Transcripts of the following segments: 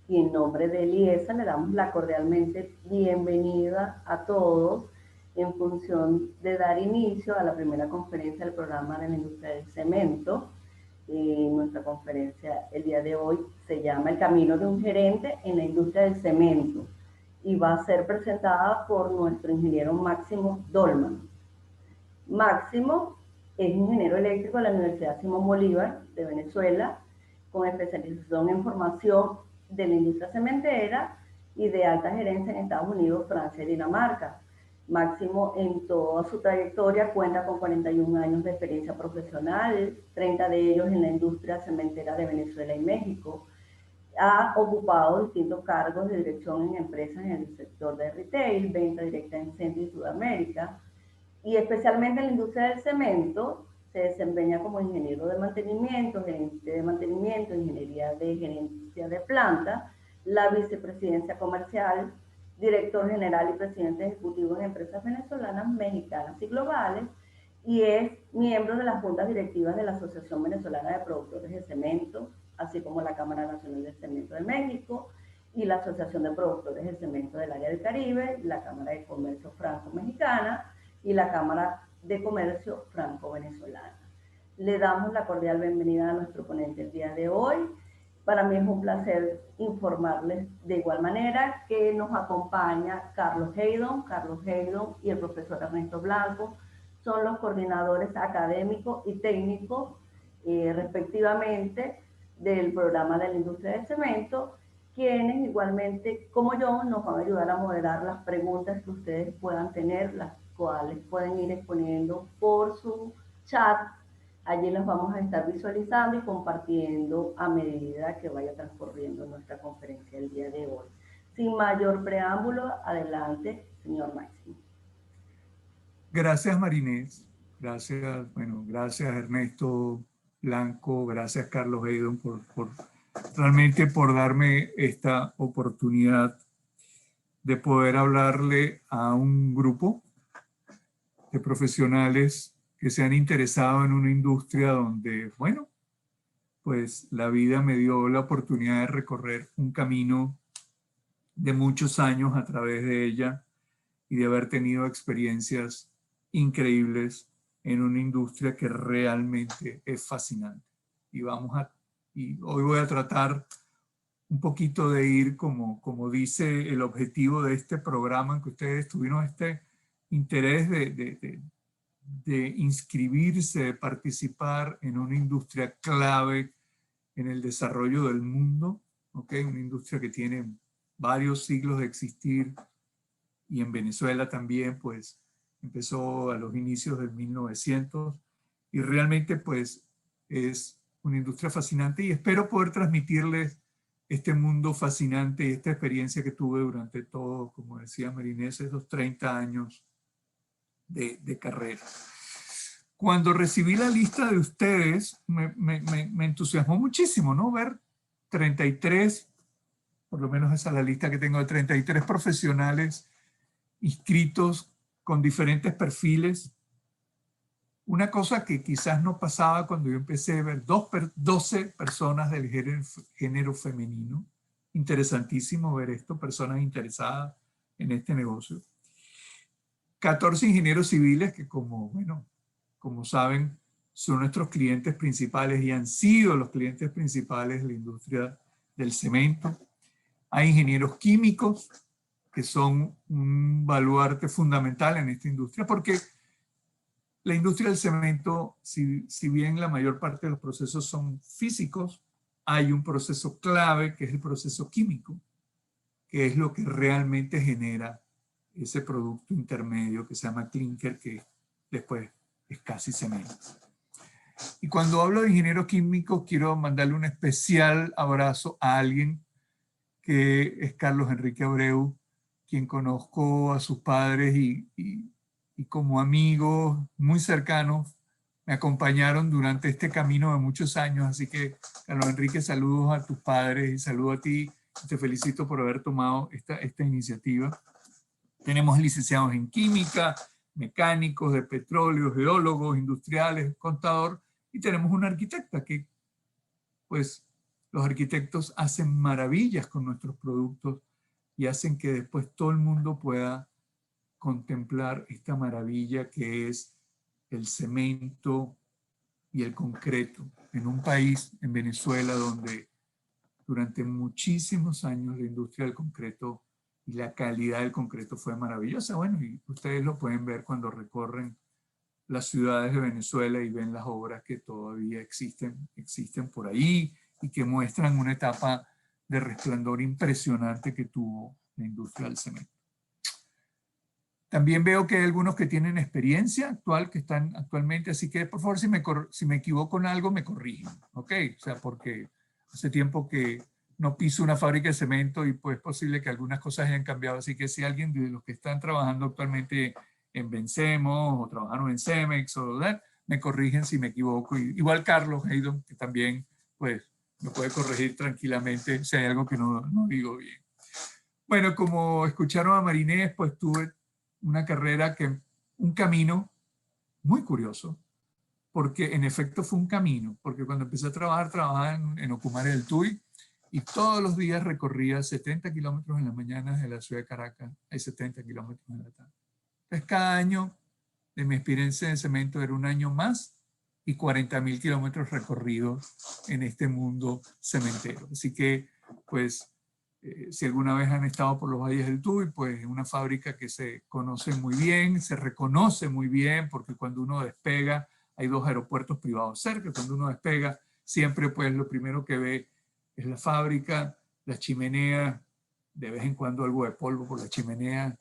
y en nombre de Eliesa le damos la cordialmente bienvenida a todos en función de dar inicio a la primera conferencia del programa de la industria del cemento. Nuestra conferencia el día de hoy se llama El camino de un gerente en la industria del cemento y va a ser presentada por nuestro ingeniero Máximo Dolman. Máximo es ingeniero eléctrico de la Universidad Simón Bolívar de Venezuela, con especialización en formación de la industria cementera y de alta gerencia en Estados Unidos, Francia y Dinamarca. Máximo en toda su trayectoria cuenta con 41 años de experiencia profesional, 30 de ellos en la industria cementera de Venezuela y México. Ha ocupado distintos cargos de dirección en empresas en el sector de retail, venta directa en Centro y Sudamérica, y especialmente en la industria del cemento. Se desempeña como ingeniero de mantenimiento, gerente de mantenimiento, ingeniería de gerencia de planta, la vicepresidencia comercial, director general y presidente ejecutivo en empresas venezolanas, mexicanas y globales, y es miembro de las juntas directivas de la Asociación Venezolana de Productores de Cemento, así como la Cámara Nacional de Cemento de México y la Asociación de Productores de Cemento del Área del Caribe, la Cámara de Comercio Franco-Mexicana y la Cámara de Comercio Franco-Venezolana. Le damos la cordial bienvenida a nuestro ponente el día de hoy. Para mí es un placer informarles de igual manera que nos acompaña Carlos Heydon. Carlos Heydon y el profesor Ernesto Blanco son los coordinadores académicos y técnicos, respectivamente, del programa de la industria del cemento, quienes igualmente, como yo, nos van a ayudar a moderar las preguntas que ustedes puedan tener, las cuales pueden ir exponiendo por su chat. Allí los vamos a estar visualizando y compartiendo a medida que vaya transcurriendo nuestra conferencia el día de hoy. Sin mayor preámbulo, adelante, señor Máximo. Gracias, Marinés. Gracias, bueno, gracias Ernesto Blanco, gracias Carlos Heydon realmente por darme esta oportunidad de poder hablarle a un grupo de profesionales que se han interesado en una industria donde, bueno, pues la vida me dio la oportunidad de recorrer un camino de muchos años a través de ella y de haber tenido experiencias increíbles en una industria que realmente es fascinante. Y hoy voy a tratar un poquito de ir como dice el objetivo de este programa, en que ustedes tuvieron este interés de inscribirse, de participar en una industria clave en el desarrollo del mundo, ¿okay? Una industria que tiene varios siglos de existir, y en Venezuela también, pues, empezó a los inicios del 1900, y realmente, pues, es una industria fascinante, y espero poder transmitirles este mundo fascinante y esta experiencia que tuve durante todo, como decía Marinés, esos 30 años de carrera. Cuando recibí la lista de ustedes, me entusiasmó muchísimo, ¿no? Ver 33, por lo menos esa es la lista que tengo, de 33 profesionales inscritos con diferentes perfiles. Una cosa que quizás no pasaba cuando yo empecé a ver 12 personas del género femenino. Interesantísimo ver esto, personas interesadas en este negocio. 14 ingenieros civiles que como saben, son nuestros clientes principales y han sido los clientes principales de la industria del cemento. Hay ingenieros químicos que son un baluarte fundamental en esta industria, porque la industria del cemento, si bien la mayor parte de los procesos son físicos, hay un proceso clave que es el proceso químico, que es lo que realmente genera ese producto intermedio que se llama clinker, que después es casi cemento. Y cuando hablo de ingeniero químico, quiero mandarle un especial abrazo a alguien que es Carlos Enrique Abreu, quien conozco a sus padres y como amigos muy cercanos me acompañaron durante este camino de muchos años. Así que, Carlos Enrique, saludos a tus padres y saludo a ti. Te felicito por haber tomado esta iniciativa. Tenemos licenciados en química, mecánicos de petróleo, geólogos, industriales, contador, y tenemos una arquitecta que, pues, Los arquitectos hacen maravillas con nuestros productos y hacen que después todo el mundo pueda contemplar esta maravilla que es el cemento y el concreto en un país, en Venezuela, donde durante muchísimos años la industria del concreto y la calidad del concreto fue maravillosa. Bueno, y ustedes lo pueden ver cuando recorren las ciudades de Venezuela y ven las obras que todavía existen por ahí y que muestran una etapa de resplandor impresionante que tuvo la industria del cemento. También veo que hay algunos que tienen experiencia actual, que están actualmente, así que por favor si me equivoco en algo me corrigen, ¿ok? O sea, porque hace tiempo que no piso una fábrica de cemento y pues es posible que algunas cosas hayan cambiado, así que si alguien de los que están trabajando actualmente en Vencemos o trabajaron en Cemex o me corrigen si me equivoco. Igual Carlos Heydon, que también pues me puede corregir tranquilamente si hay algo que no digo bien. Bueno, como escucharon a Marinés, pues tuve una carrera un camino muy curioso, porque en efecto fue un camino, porque cuando empecé a trabajar, trabajaba en Ocumare del Tuy, y todos los días recorría 70 kilómetros en las mañanas de la ciudad de Caracas, hay 70 kilómetros en la tarde. Entonces cada año de mi experiencia en cemento era un año más y 40.000 kilómetros recorridos en este mundo cementero. Así que, pues, si alguna vez han estado por los valles del Tuy, pues es una fábrica que se conoce muy bien, se reconoce muy bien, porque cuando uno despega, hay 2 aeropuertos privados cerca, cuando uno despega, siempre pues lo primero que ve es la fábrica, la chimenea, de vez en cuando algo de polvo por la chimenea.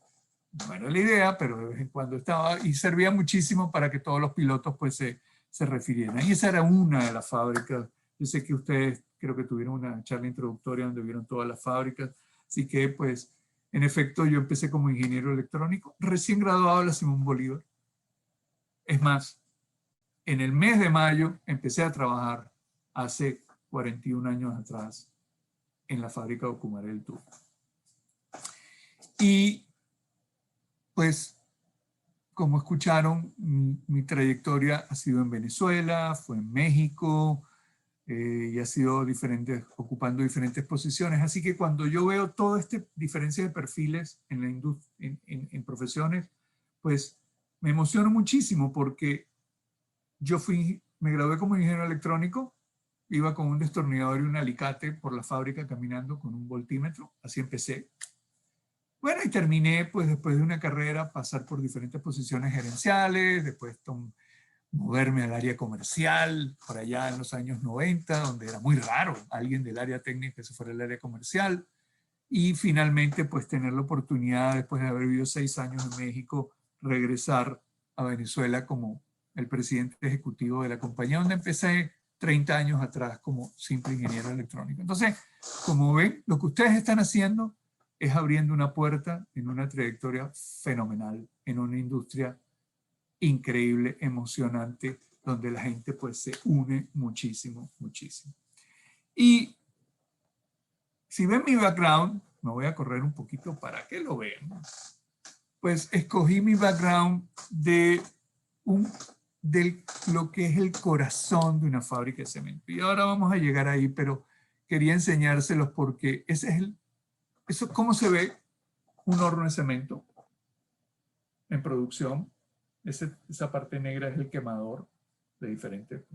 No era la idea, pero de vez en cuando estaba, y servía muchísimo para que todos los pilotos pues se refirieran. Y esa era una de las fábricas. Yo sé que ustedes creo que tuvieron una charla introductoria donde vieron todas las fábricas, así que pues en efecto yo empecé como ingeniero electrónico, recién graduado de la Simón Bolívar. Es más, en el mes de mayo empecé a trabajar hace 41 años atrás en la fábrica de Ocumare del Tuy. Y pues como escucharon, mi trayectoria ha sido en Venezuela, fue en México, y ha sido ocupando diferentes posiciones. Así que cuando yo veo toda esta diferencia de perfiles en la industria, en profesiones, pues me emociono muchísimo porque yo me gradué como ingeniero electrónico, iba con un destornillador y un alicate por la fábrica caminando con un voltímetro, así empecé. Bueno, y terminé, pues después de una carrera, pasar por diferentes posiciones gerenciales, después moverme al área comercial, por allá en los años 90, donde era muy raro alguien del área técnica que se fuera al área comercial, y finalmente pues tener la oportunidad, después de haber vivido 6 años en México, regresar a Venezuela como el presidente ejecutivo de la compañía, donde empecé 30 años atrás como simple ingeniero electrónico. Entonces, como ven, lo que ustedes están haciendo es abriendo una puerta en una trayectoria fenomenal, en una industria increíble, emocionante, donde la gente pues se une muchísimo, muchísimo. Y si ven mi background, me voy a correr un poquito para que lo vean. Pues escogí mi background de lo que es el corazón de una fábrica de cemento. Y ahora vamos a llegar ahí, pero quería enseñárselos porque ese es eso, cómo se ve un horno de cemento en producción. Esa parte negra es el quemador de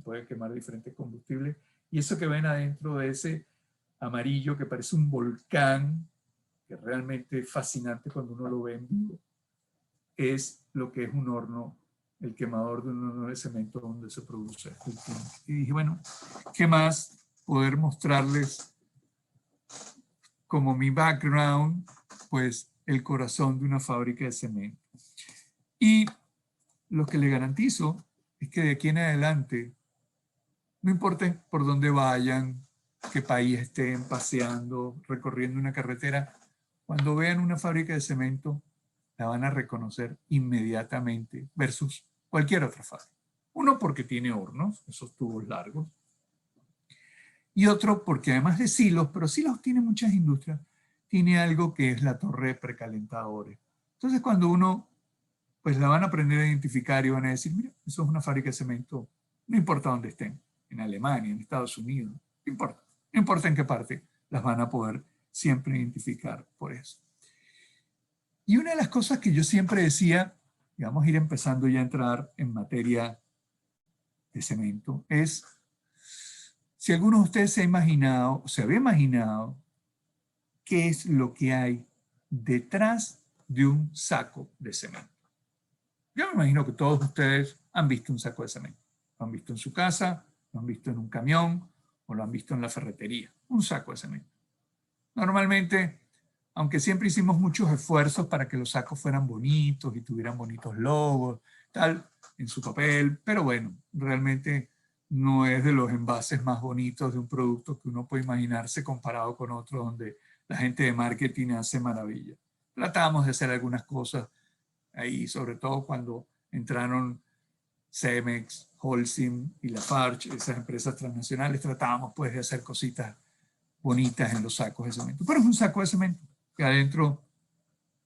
puede quemar diferentes combustibles. Y eso que ven adentro de ese amarillo que parece un volcán, que realmente es fascinante cuando uno lo ve en vivo, es lo que es un horno, el quemador de un horno de cemento donde se produce. Y dije, bueno, ¿qué más poder mostrarles como mi background? Pues el corazón de una fábrica de cemento. Y lo que le garantizo es que de aquí en adelante, no importa por dónde vayan, qué país estén paseando, recorriendo una carretera, cuando vean una fábrica de cemento, la van a reconocer inmediatamente versus cualquier otra fábrica. Uno, porque tiene hornos, esos tubos largos. Y otro, porque además de silos, pero silos tiene muchas industrias, tiene algo que es la torre de precalentadores. Entonces, cuando uno pues la van a aprender a identificar y van a decir, mira, eso es una fábrica de cemento, no importa dónde estén, en Alemania, en Estados Unidos, no importa. No importa en qué parte, las van a poder siempre identificar por eso. Y una de las cosas que yo siempre decía, y vamos a ir empezando ya a entrar en materia de cemento, es si alguno de ustedes se ha imaginado, o se había imaginado, qué es lo que hay detrás de un saco de cemento. Yo me imagino que todos ustedes han visto un saco de cemento. Lo han visto en su casa, lo han visto en un camión o lo han visto en la ferretería. Un saco de cemento. Normalmente, aunque siempre hicimos muchos esfuerzos para que los sacos fueran bonitos y tuvieran bonitos logos, tal, en su papel, pero bueno, realmente no es de los envases más bonitos de un producto que uno puede imaginarse comparado con otros donde la gente de marketing hace maravilla. Tratamos de hacer algunas cosas ahí, sobre todo cuando entraron Cemex, Holcim y Lafarge, esas empresas transnacionales, tratábamos pues de hacer cositas bonitas en los sacos de cemento. Pero es un saco de cemento, que adentro,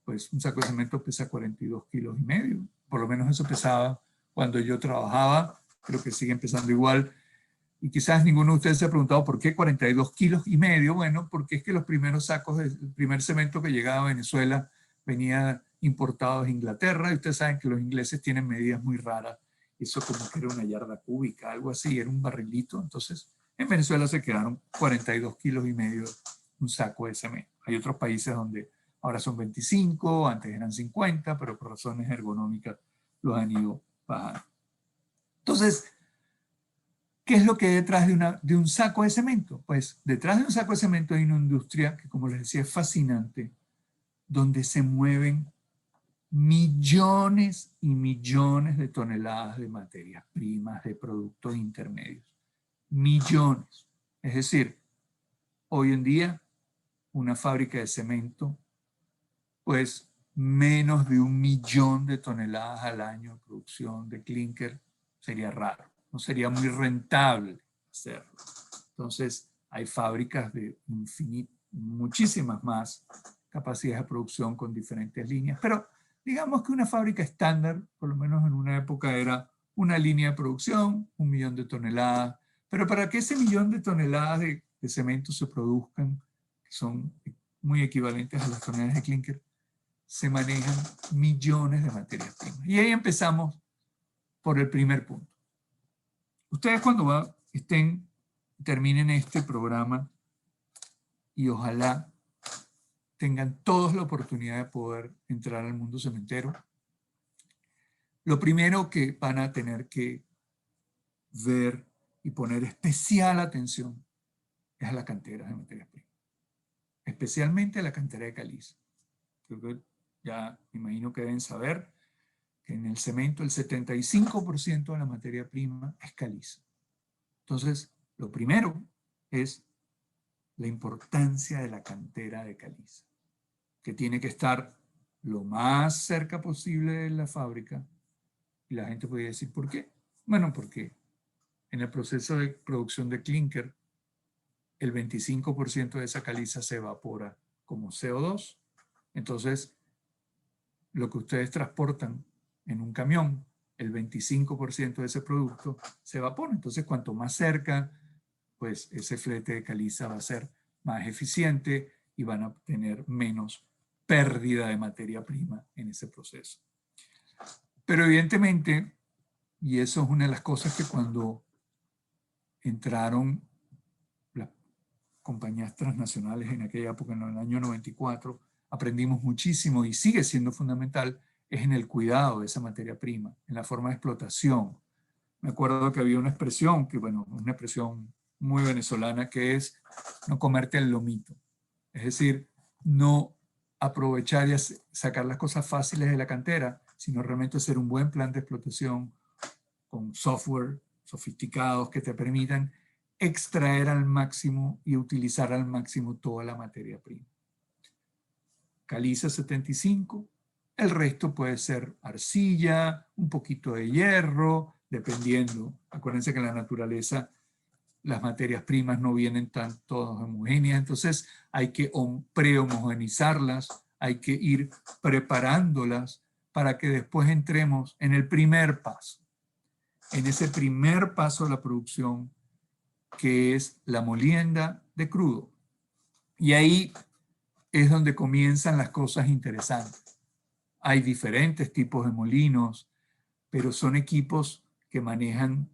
pues un saco de cemento pesa 42 kilos y medio. Por lo menos eso pesaba cuando yo trabajaba, creo que sigue pesando igual. Y quizás ninguno de ustedes se ha preguntado por qué 42 kilos y medio. Bueno, porque es que los primeros sacos, el primer cemento que llegaba a Venezuela venía importado de Inglaterra, y ustedes saben que los ingleses tienen medidas muy raras. Eso como que era una yarda cúbica, algo así, era un barrilito. Entonces, en Venezuela se quedaron 42 kilos y medio un saco de cemento. Hay otros países donde ahora son 25, antes eran 50, pero por razones ergonómicas los han ido bajando. Entonces, ¿qué es lo que hay detrás de un saco de cemento? Pues detrás de un saco de cemento hay una industria que, como les decía, es fascinante, donde se mueven millones y millones de toneladas de materias primas, de productos intermedios. Millones. Es decir, hoy en día, una fábrica de cemento, pues menos de 1 millón de toneladas al año de producción de clinker sería raro. No sería muy rentable hacerlo. Entonces, hay fábricas de muchísimas más capacidades de producción con diferentes líneas. Pero digamos que una fábrica estándar, por lo menos en una época, era una línea de producción, 1 millón de toneladas. Pero para que ese 1 millón de toneladas de cemento se produzcan, que son muy equivalentes a las toneladas de clinker, se manejan millones de materias primas. Y ahí empezamos por el primer punto. Ustedes cuando terminen este programa, y ojalá tengan todos la oportunidad de poder entrar al mundo cementero, lo primero que van a tener que ver y poner especial atención es a la cantera de materias primas, especialmente a la cantera de caliza. Creo que ya me imagino que deben saber que en el cemento el 75% de la materia prima es caliza. Entonces, lo primero es la importancia de la cantera de caliza, que tiene que estar lo más cerca posible de la fábrica. Y la gente podría decir, ¿por qué? Bueno, porque en el proceso de producción de clinker, el 25% de esa caliza se evapora como CO2. Entonces, lo que ustedes transportan en un camión, el 25% de ese producto se evapora. Entonces, cuanto más cerca, pues ese flete de caliza va a ser más eficiente y van a tener menos pérdida de materia prima en ese proceso. Pero evidentemente, y eso es una de las cosas que cuando entraron las compañías transnacionales en aquella época, en el año 94, aprendimos muchísimo y sigue siendo fundamental, es en el cuidado de esa materia prima, en la forma de explotación. Me acuerdo que había una expresión, que bueno, una expresión muy venezolana, que es no comerte el lomito. Es decir, no aprovechar y sacar las cosas fáciles de la cantera, sino realmente hacer un buen plan de explotación con software sofisticados que te permitan extraer al máximo y utilizar al máximo toda la materia prima. Caliza 75, el resto puede ser arcilla, un poquito de hierro, dependiendo. Acuérdense que en la naturaleza las materias primas no vienen tan todas homogéneas, entonces hay que prehomogenizarlas, hay que ir preparándolas para que después entremos en el primer paso. En ese primer paso de la producción, que es la molienda de crudo. Y ahí es donde comienzan las cosas interesantes. Hay diferentes tipos de molinos, pero son equipos que manejan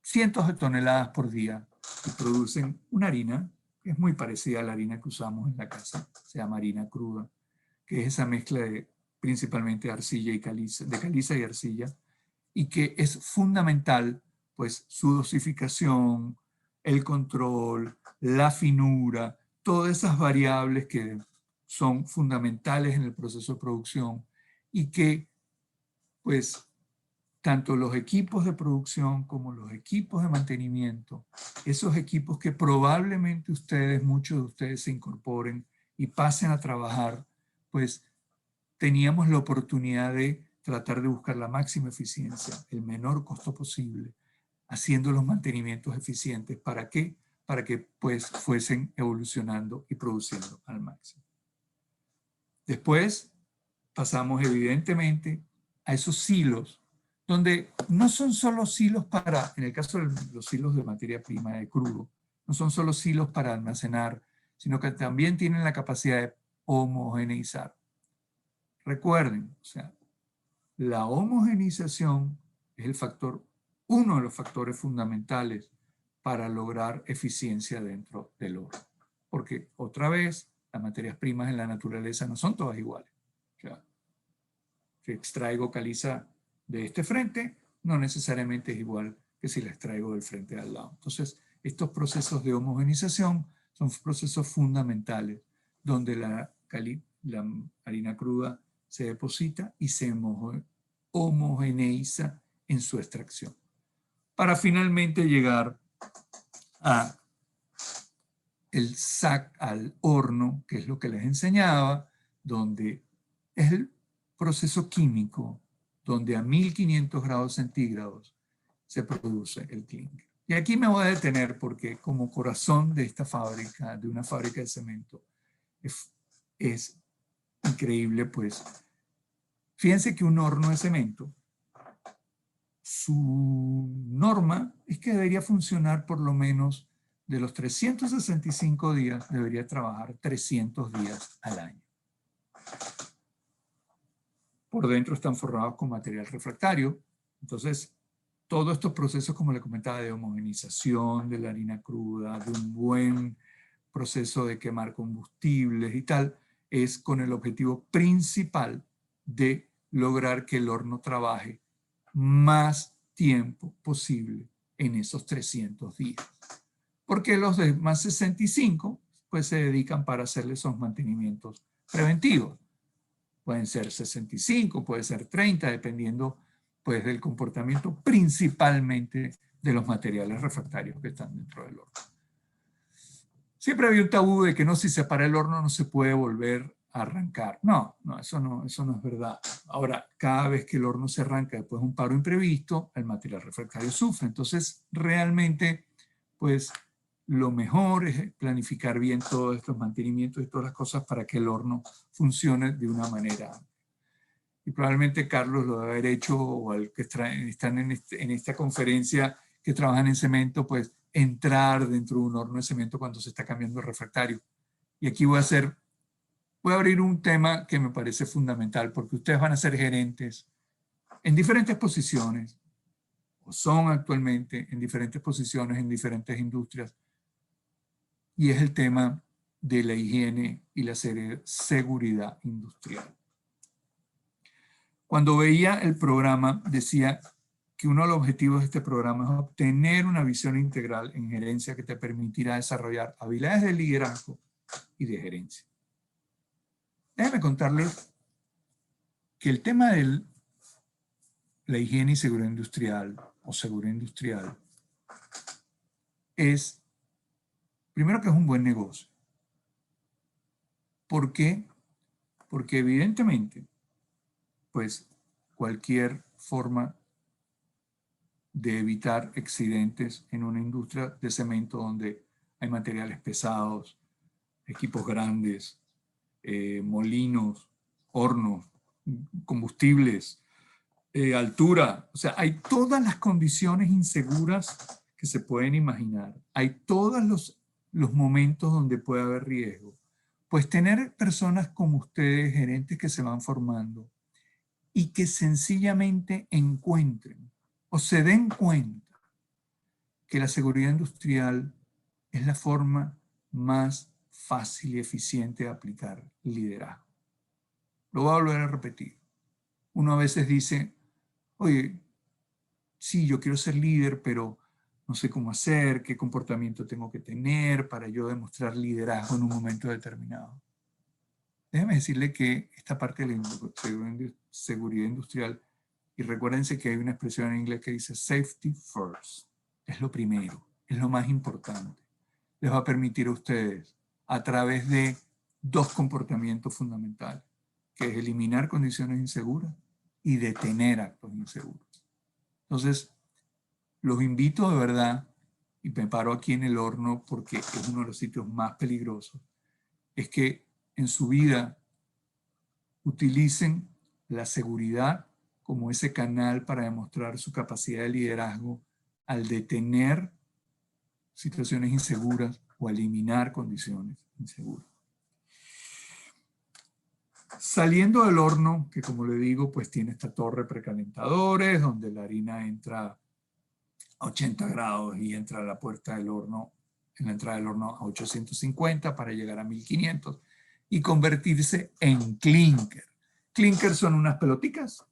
cientos de toneladas por día y producen una harina que es muy parecida a la harina que usamos en la casa, se llama harina cruda, que es esa mezcla de principalmente arcilla y caliza, de caliza y arcilla, y que es fundamental, pues, su dosificación, el control, la finura, todas esas variables que son fundamentales en el proceso de producción y que, pues, tanto los equipos de producción como los equipos de mantenimiento, esos equipos que probablemente ustedes, muchos de ustedes se incorporen y pasen a trabajar, pues teníamos la oportunidad de tratar de buscar la máxima eficiencia, el menor costo posible, haciendo los mantenimientos eficientes. ¿Para qué? Para que pues fuesen evolucionando y produciendo al máximo. Después pasamos evidentemente a esos silos, donde no son solo silos para, en el caso de los silos de materia prima de crudo, no son solo silos para almacenar, sino que también tienen la capacidad de homogeneizar. Recuerden, o sea, la homogeneización es el factor, uno de los factores fundamentales para lograr eficiencia dentro del oro. Porque otra vez, las materias primas en la naturaleza no son todas iguales. O sea, si extraigo caliza de este frente, no necesariamente es igual que si la extraigo del frente de al lado. Entonces, estos procesos de homogeneización son procesos fundamentales, donde la harina cruda se deposita y se homogeneiza en su extracción, para finalmente llegar a el sac al horno, que es lo que les enseñaba, donde es el proceso químico, donde a 1500 grados centígrados se produce el clinker. Y aquí me voy a detener porque como corazón de esta fábrica, de una fábrica de cemento, es increíble, pues. Fíjense que un horno de cemento, su norma es que debería funcionar por lo menos de los 365 días, debería trabajar 300 días al año. Por dentro están forrados con material refractario. Entonces, todos estos procesos, como le comentaba, de homogeneización de la harina cruda, de un buen proceso de quemar combustibles y tal, es con el objetivo principal de lograr que el horno trabaje más tiempo posible en esos 300 días. Porque los demás 65 pues se dedican para hacerle esos mantenimientos preventivos. Pueden ser 65, puede ser 30, dependiendo pues del comportamiento principalmente de los materiales refractarios que están dentro del horno. Siempre había un tabú de que no, si se para el horno no se puede volver a arrancar. No, eso no es verdad. Ahora, cada vez que el horno se arranca después de un paro imprevisto, el material refractario sufre. Entonces, realmente, pues, lo mejor es planificar bien todos estos mantenimientos y todas las cosas para que el horno funcione de una manera. Y probablemente Carlos lo debe haber hecho, o al que están en esta conferencia que trabajan en cemento, pues entrar dentro de un horno de cemento cuando se está cambiando el refractario. Y aquí voy a abrir un tema que me parece fundamental, porque ustedes van a ser gerentes en diferentes posiciones, o son actualmente en diferentes posiciones en diferentes industrias, y es el tema de la higiene y la seguridad industrial. Cuando veía el programa, decía que uno de los objetivos de este programa es obtener una visión integral en gerencia que te permitirá desarrollar habilidades de liderazgo y de gerencia. Déjenme contarles que el tema de la higiene y seguridad industrial, o seguridad industrial, es, primero, que es un buen negocio. ¿Por qué? Porque evidentemente, pues cualquier forma de evitar accidentes en una industria de cemento donde hay materiales pesados, equipos grandes, molinos, hornos, combustibles, altura, o sea, hay todas las condiciones inseguras que se pueden imaginar. Hay todos los los momentos donde puede haber riesgo? Pues tener personas como ustedes, gerentes que se van formando y que sencillamente encuentren o se den cuenta que la seguridad industrial es la forma más fácil y eficiente de aplicar liderazgo. Lo voy a volver a repetir. Uno a veces dice, oye, sí, yo quiero ser líder, pero no sé cómo hacer, qué comportamiento tengo que tener para yo demostrar liderazgo en un momento determinado. Déjeme decirle que esta parte de la seguridad industrial, y recuérdense que hay una expresión en inglés que dice safety first, es lo primero, es lo más importante. Les va a permitir a ustedes, a través de dos comportamientos fundamentales, que es eliminar condiciones inseguras y detener actos inseguros. Entonces, los invito de verdad, y me paro aquí en el horno porque es uno de los sitios más peligrosos, es que en su vida utilicen la seguridad como ese canal para demostrar su capacidad de liderazgo al detener situaciones inseguras o eliminar condiciones inseguras. Saliendo del horno, que como le digo, pues tiene esta torre precalentadores, donde la harina entra a 80 grados y entra a la puerta del horno, en la entrada del horno a 850 para llegar a 1500 y convertirse en clinker. Clinker son unas pelotitas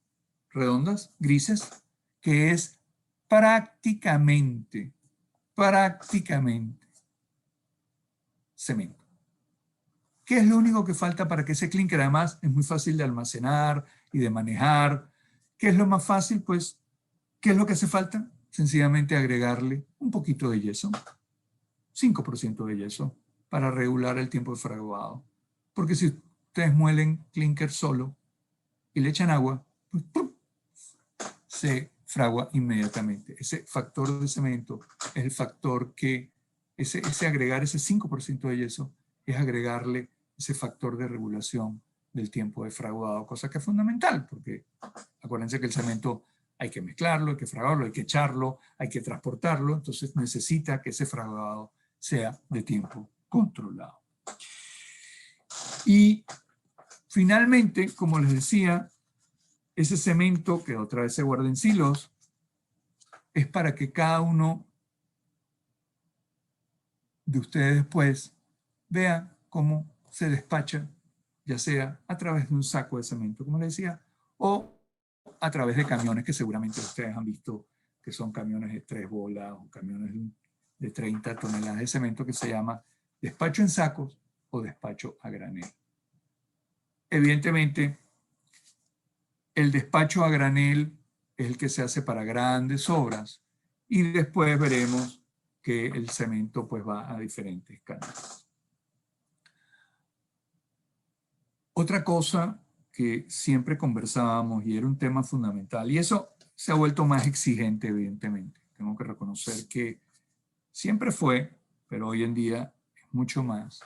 redondas, grises, que es prácticamente cemento. ¿Qué es lo único que falta para que ese clinker, además, es muy fácil de almacenar y de manejar? ¿Qué es lo más fácil? Pues, ¿qué es lo que hace falta? Sencillamente agregarle un poquito de yeso, 5% de yeso, para regular el tiempo de fraguado. Porque si ustedes muelen clinker solo y le echan agua, pues ¡pum!, se fragua inmediatamente. Ese factor de cemento es el factor que, ese agregar ese 5% de yeso, es agregarle ese factor de regulación del tiempo de fraguado, cosa que es fundamental, porque acuérdense que el cemento hay que mezclarlo, hay que fraguarlo, hay que echarlo, hay que transportarlo, entonces necesita que ese fraguado sea de tiempo controlado. Y finalmente, como les decía, ese cemento que otra vez se guarda en silos es para que cada uno de ustedes después vea cómo se despacha, ya sea a través de un saco de cemento, como les decía, o a través de camiones que seguramente ustedes han visto, que son camiones de 3 bolas o camiones de 30 toneladas de cemento, que se llama despacho en sacos o despacho a granel. Evidentemente, el despacho a granel es el que se hace para grandes obras y después veremos que el cemento pues va a diferentes canales. Otra cosa que siempre conversábamos y era un tema fundamental, y eso se ha vuelto más exigente evidentemente, tengo que reconocer que siempre fue, pero hoy en día es mucho más,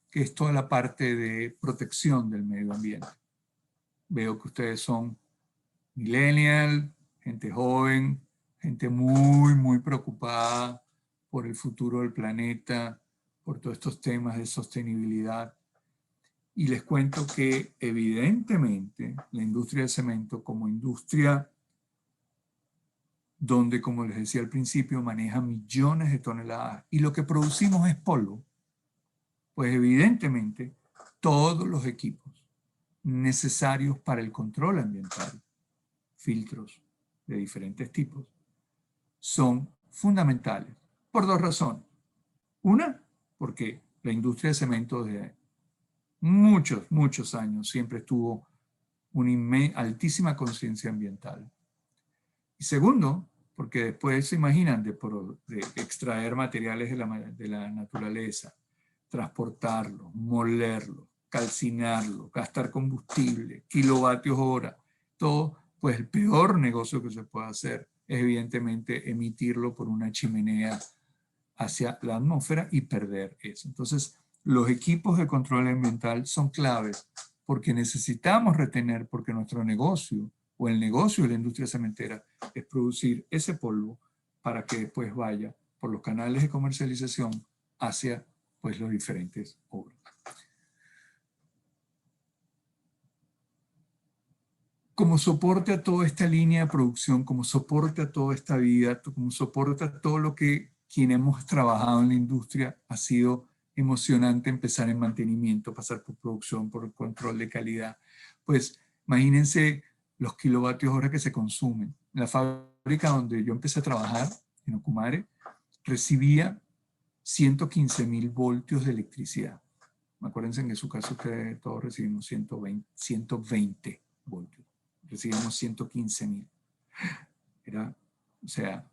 que es toda la parte de protección del medio ambiente. Veo que ustedes son millennial, gente joven, gente muy preocupada por el futuro del planeta, por todos estos temas de sostenibilidad. Y les cuento que evidentemente la industria del cemento como industria donde, como les decía al principio, maneja millones de toneladas y lo que producimos es polvo, pues evidentemente todos los equipos necesarios para el control ambiental, filtros de diferentes tipos, son fundamentales por dos razones. Una, porque la industria de cemento desde muchos años siempre tuvo una altísima conciencia ambiental. Y segundo, porque después se imaginan de extraer materiales de la naturaleza, transportarlos, molerlos, calcinarlos, gastar combustible, kilovatios hora, todo, pues el peor negocio que se puede hacer es evidentemente emitirlo por una chimenea hacia la atmósfera y perder eso. Entonces, los equipos de control ambiental son claves porque necesitamos retener, porque nuestro negocio o el negocio de la industria cementera es producir ese polvo para que después vaya por los canales de comercialización hacia pues las diferentes obras. Como soporte a toda esta línea de producción, como soporte a toda esta vida, como soporte a todo lo que quienes hemos trabajado en la industria, ha sido emocionante empezar en mantenimiento, pasar por producción, por el control de calidad. Pues imagínense los kilovatios hora que se consumen. La fábrica donde yo empecé a trabajar, en Ocumare, recibía 115.000 voltios de electricidad. Acuérdense que en su caso ustedes todos recibimos 120 voltios. Recibíamos 115.000. Era, o sea,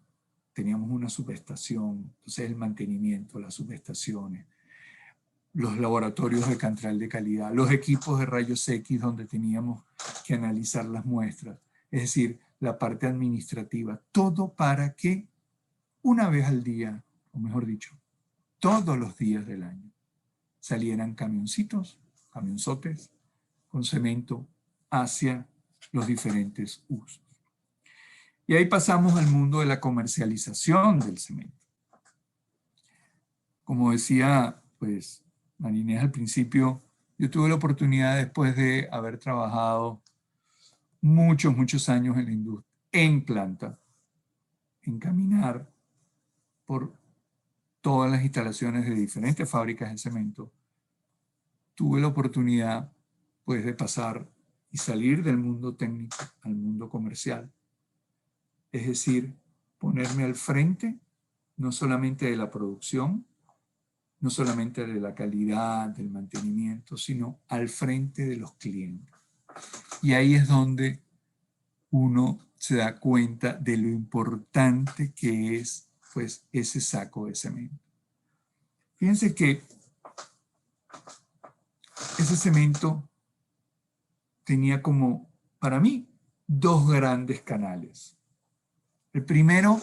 teníamos una subestación, entonces el mantenimiento, las subestaciones, los laboratorios de control de calidad, los equipos de rayos X donde teníamos que analizar las muestras, es decir, la parte administrativa, todo para que una vez al día, o mejor dicho, todos los días del año, salieran camioncitos, camionzotes, con cemento hacia los diferentes usos. Y ahí pasamos al mundo de la comercialización del cemento. Como decía, pues, Marinés al principio, yo tuve la oportunidad, después de haber trabajado muchos años en la industria, en planta, en caminar por todas las instalaciones de diferentes fábricas de cemento. Tuve la oportunidad, pues, de pasar y salir del mundo técnico al mundo comercial. Es decir, ponerme al frente, no solamente de la producción, no solamente de la calidad, del mantenimiento, sino al frente de los clientes. Y ahí es donde uno se da cuenta de lo importante que es, pues, ese saco de cemento. Fíjense que ese cemento tenía como, para mí, dos grandes canales. El primero,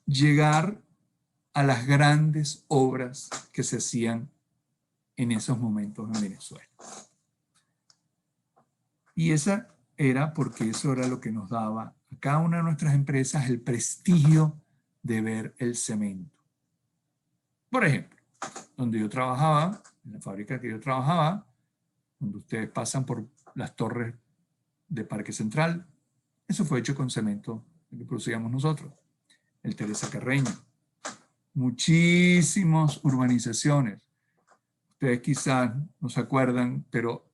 llegar a las grandes obras que se hacían en esos momentos en Venezuela. Y esa era porque eso era lo que nos daba a cada una de nuestras empresas el prestigio de ver el cemento. Por ejemplo, donde yo trabajaba, en la fábrica que yo trabajaba, donde ustedes pasan por las torres de Parque Central, eso fue hecho con cemento que producíamos nosotros. El Teresa Carreño. Muchísimas urbanizaciones. Ustedes quizás no se acuerdan, pero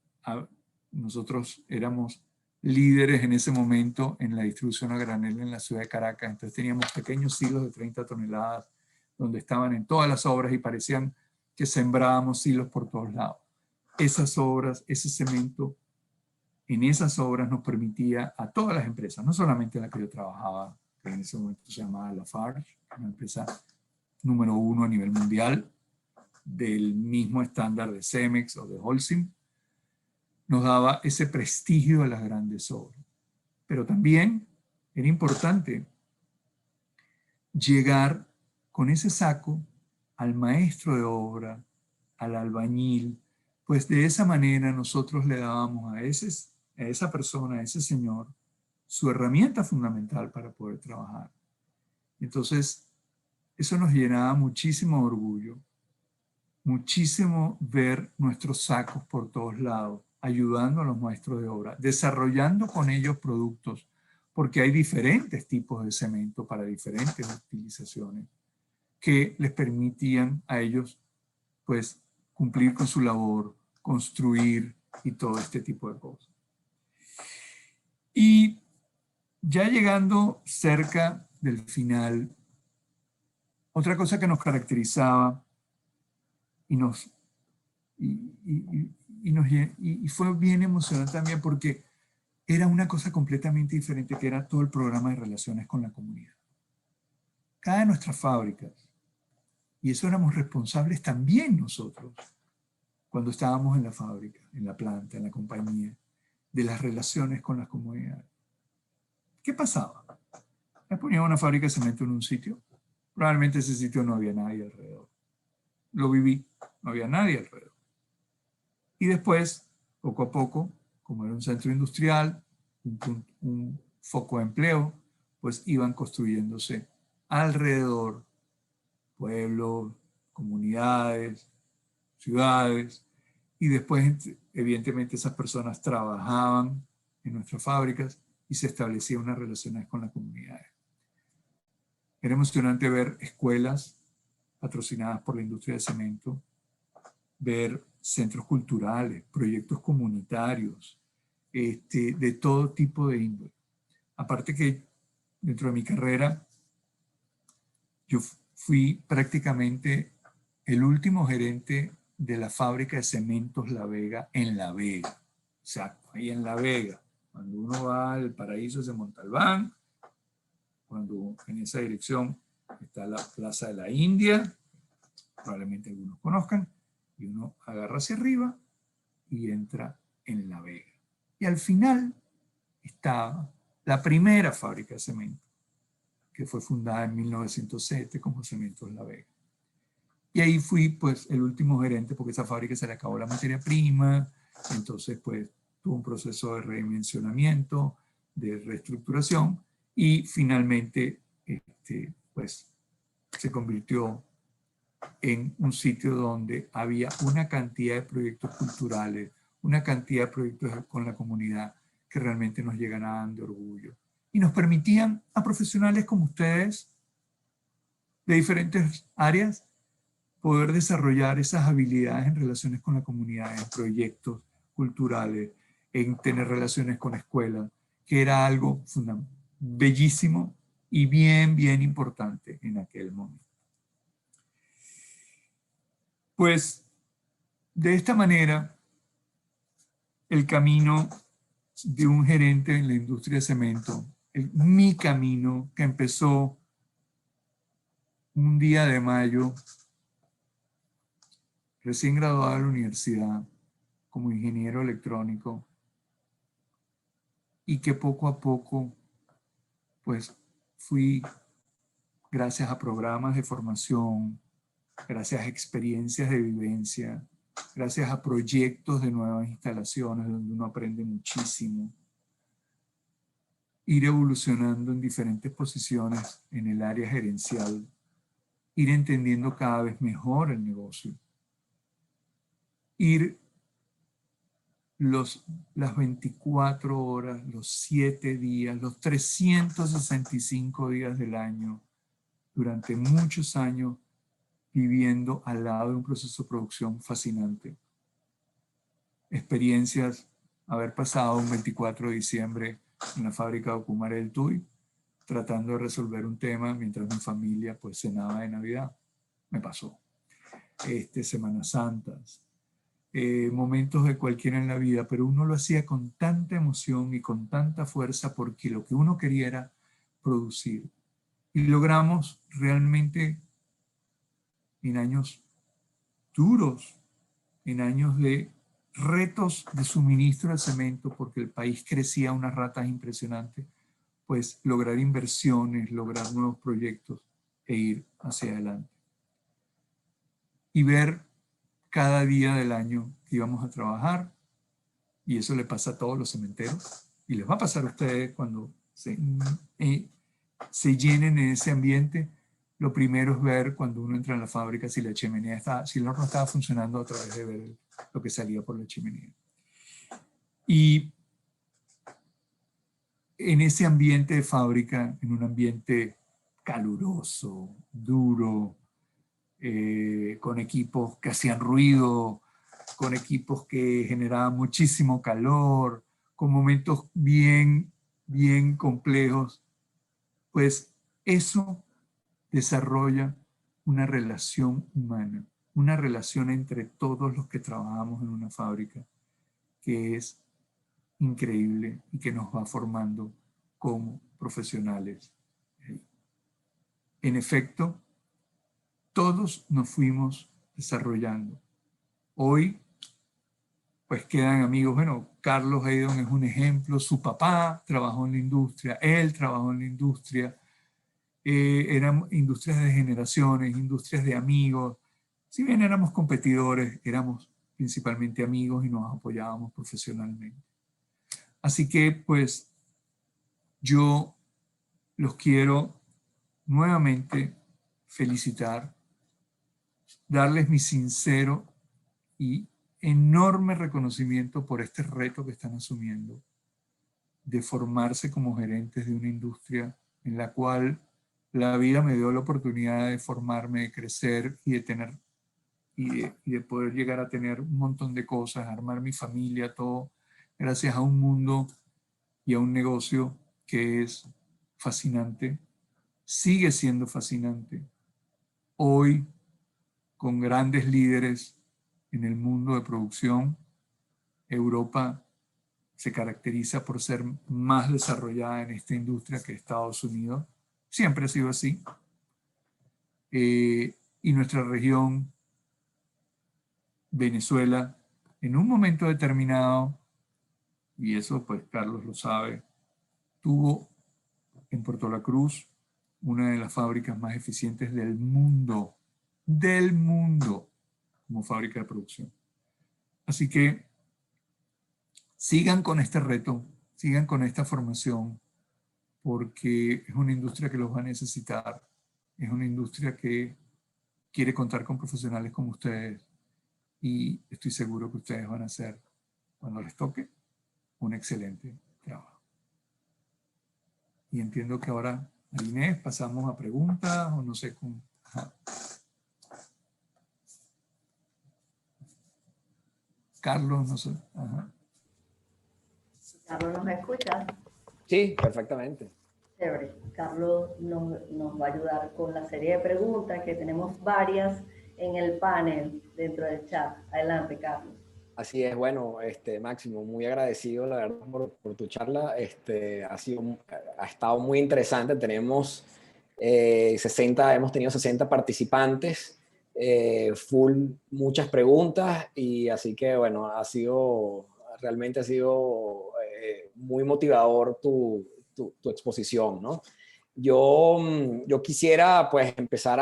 nosotros éramos líderes en ese momento en la distribución a granel en la ciudad de Caracas. Entonces teníamos pequeños silos de 30 toneladas donde estaban en todas las obras y parecían que sembrábamos silos por todos lados. Esas obras, ese cemento, en esas obras nos permitía a todas las empresas, no solamente en la que yo trabajaba, que en ese momento se llamaba Lafarge, una empresa número 1 a nivel mundial, del mismo estándar de Cemex o de Holcim, nos daba ese prestigio a las grandes obras. Pero también era importante llegar con ese saco al maestro de obra, al albañil, pues de esa manera nosotros le dábamos a esa persona, a ese señor, su herramienta fundamental para poder trabajar. Entonces, eso nos llenaba muchísimo orgullo, muchísimo ver nuestros sacos por todos lados, ayudando a los maestros de obra, desarrollando con ellos productos, porque hay diferentes tipos de cemento para diferentes utilizaciones que les permitían a ellos, pues, cumplir con su labor, construir y todo este tipo de cosas. Y ya llegando cerca del final, otra cosa que nos caracterizaba y fue bien emocionante también porque era una cosa completamente diferente, que era todo el programa de relaciones con la comunidad. Cada de nuestras fábricas, y eso éramos responsables también nosotros, cuando estábamos en la fábrica, en la planta, en la compañía, de las relaciones con las comunidades. ¿Qué pasaba? Me ponía una fábrica de cemento en un sitio, probablemente ese sitio no había nadie alrededor. Lo viví, no había nadie alrededor. Y después, poco a poco, como era un centro industrial, un foco de empleo, pues iban construyéndose alrededor pueblos, comunidades, ciudades, y después, evidentemente, esas personas trabajaban en nuestras fábricas y se establecían unas relaciones con las comunidades. Era emocionante ver escuelas patrocinadas por la industria del cemento, ver centros culturales, proyectos comunitarios, de todo tipo de índole. Aparte que dentro de mi carrera, yo fui prácticamente el último gerente de la fábrica de cementos La Vega en La Vega. Exacto, ahí en La Vega. Cuando uno va al Paraíso de Montalbán, cuando en esa dirección está la Plaza de la India, probablemente algunos conozcan, y uno agarra hacia arriba y entra en La Vega. Y al final estaba la primera fábrica de cemento, que fue fundada en 1907 como Cementos La Vega. Y ahí fui pues el último gerente porque esa fábrica se le acabó la materia prima, entonces pues tuvo un proceso de redimensionamiento, de reestructuración y finalmente pues se convirtió en un sitio donde había una cantidad de proyectos culturales, una cantidad de proyectos con la comunidad que realmente nos llenaban de orgullo y nos permitían a profesionales como ustedes de diferentes áreas poder desarrollar esas habilidades en relaciones con la comunidad, en proyectos culturales, en tener relaciones con escuelas, que era algo bellísimo y bien importante en aquel momento. Pues de esta manera, el camino de un gerente en la industria de cemento, mi camino que empezó un día de mayo, recién graduado de la universidad como ingeniero electrónico, y que poco a poco, pues fui, gracias a programas de formación, gracias a experiencias de vivencia, gracias a proyectos de nuevas instalaciones donde uno aprende muchísimo, ir evolucionando en diferentes posiciones en el área gerencial, ir entendiendo cada vez mejor el negocio, ir las 24 horas, los 7 días, los 365 días del año, durante muchos años, viviendo al lado de un proceso de producción fascinante. Experiencias, haber pasado un 24 de diciembre en la fábrica de Ocumare del Tuy, tratando de resolver un tema mientras mi familia pues cenaba de Navidad. Me pasó. Semanas Santas, momentos de cualquiera en la vida, pero uno lo hacía con tanta emoción y con tanta fuerza porque lo que uno quería era producir. Y logramos realmente en años duros, en años de retos de suministro de cemento, porque el país crecía a unas ratas impresionantes, pues lograr inversiones, lograr nuevos proyectos e ir hacia adelante. Y ver cada día del año que íbamos a trabajar, y eso le pasa a todos los cementeros, y les va a pasar a ustedes cuando se llenen en ese ambiente. Lo primero es ver cuando uno entra en la fábrica si la chimenea está, si el horno estaba funcionando a través de ver lo que salía por la chimenea. Y en ese ambiente de fábrica, en un ambiente caluroso, duro, con equipos que hacían ruido, con equipos que generaban muchísimo calor, con momentos bien complejos, pues eso desarrolla una relación humana, una relación entre todos los que trabajamos en una fábrica, que es increíble y que nos va formando como profesionales. En efecto, todos nos fuimos desarrollando. Hoy, pues quedan amigos. Bueno, Carlos Heydon es un ejemplo. Su papá trabajó en la industria, él trabajó en la industria. Eran industrias de generaciones, industrias de amigos. Si bien éramos competidores, éramos principalmente amigos y nos apoyábamos profesionalmente. Así que, pues, yo los quiero nuevamente felicitar. darles mi sincero y enorme reconocimiento por este reto que están asumiendo de formarse como gerentes de una industria en la cual la vida me dio la oportunidad de formarme, de crecer y de tener y de poder llegar a tener un montón de cosas, armar mi familia, todo, gracias a un mundo y a un negocio que es fascinante, sigue siendo fascinante. Hoy, con grandes líderes en el mundo de producción, Europa se caracteriza por ser más desarrollada en esta industria que Estados Unidos. Siempre ha sido así. Y nuestra región, Venezuela, en un momento determinado, y eso pues Carlos lo sabe, tuvo en Puerto La Cruz una de las fábricas más eficientes del mundo como fábrica de producción. Así que sigan con este reto, sigan con esta formación, porque es una industria que los va a necesitar, es una industria que quiere contar con profesionales como ustedes y estoy seguro que ustedes van a hacer, cuando les toque, un excelente trabajo. Y entiendo que ahora, Inés, pasamos a preguntas o no sé cómo. Ajá. Carlos, no sé. Ajá. Carlos, ¿nos escuchas? Sí, perfectamente. Chévere. Carlos nos va a ayudar con la serie de preguntas, que tenemos varias en el panel dentro del chat. Adelante, Carlos. Así es, bueno, Máximo, muy agradecido, la verdad, por tu charla. Ha estado muy interesante. Hemos tenido 60 participantes, muchas preguntas, y así que, bueno, realmente ha sido muy motivador tu exposición, ¿no? Yo quisiera, pues, empezar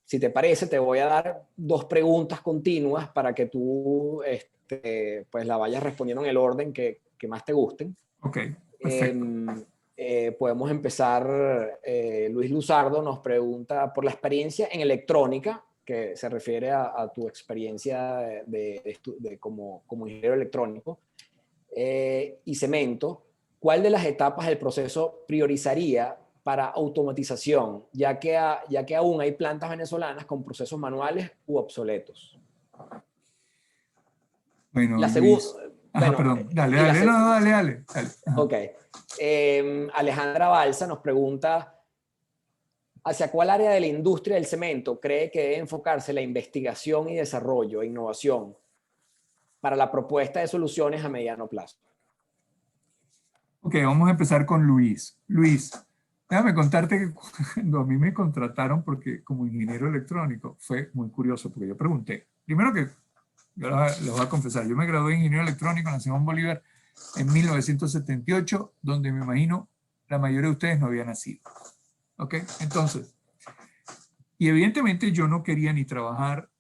si te parece, te voy a dar 2 preguntas continuas para que tú pues la vayas respondiendo en el orden que más te gusten. Ok, perfecto. Podemos empezar. Luis Luzardo nos pregunta por la experiencia en electrónica, que se refiere a tu experiencia como ingeniero electrónico, y cemento. ¿Cuál de las etapas del proceso priorizaría para automatización, ya que aún hay plantas venezolanas con procesos manuales u obsoletos? Bueno, La Luis. Ajá, bueno, perdón. Dale. Ajá. Ok. Alejandra Balsa nos pregunta, ¿hacia cuál área de la industria del cemento cree que debe enfocarse la investigación y desarrollo e innovación para la propuesta de soluciones a mediano plazo? Ok, vamos a empezar con Luis. Luis, déjame contarte que cuando a mí me contrataron como ingeniero electrónico, fue muy curioso, porque yo pregunté, primero que, yo les voy a confesar, yo me gradué de ingeniero electrónico en la Simón Bolívar en 1978, donde me imagino la mayoría de ustedes no habían nacido. ¿Ok? Entonces, y evidentemente yo no quería ni trabajar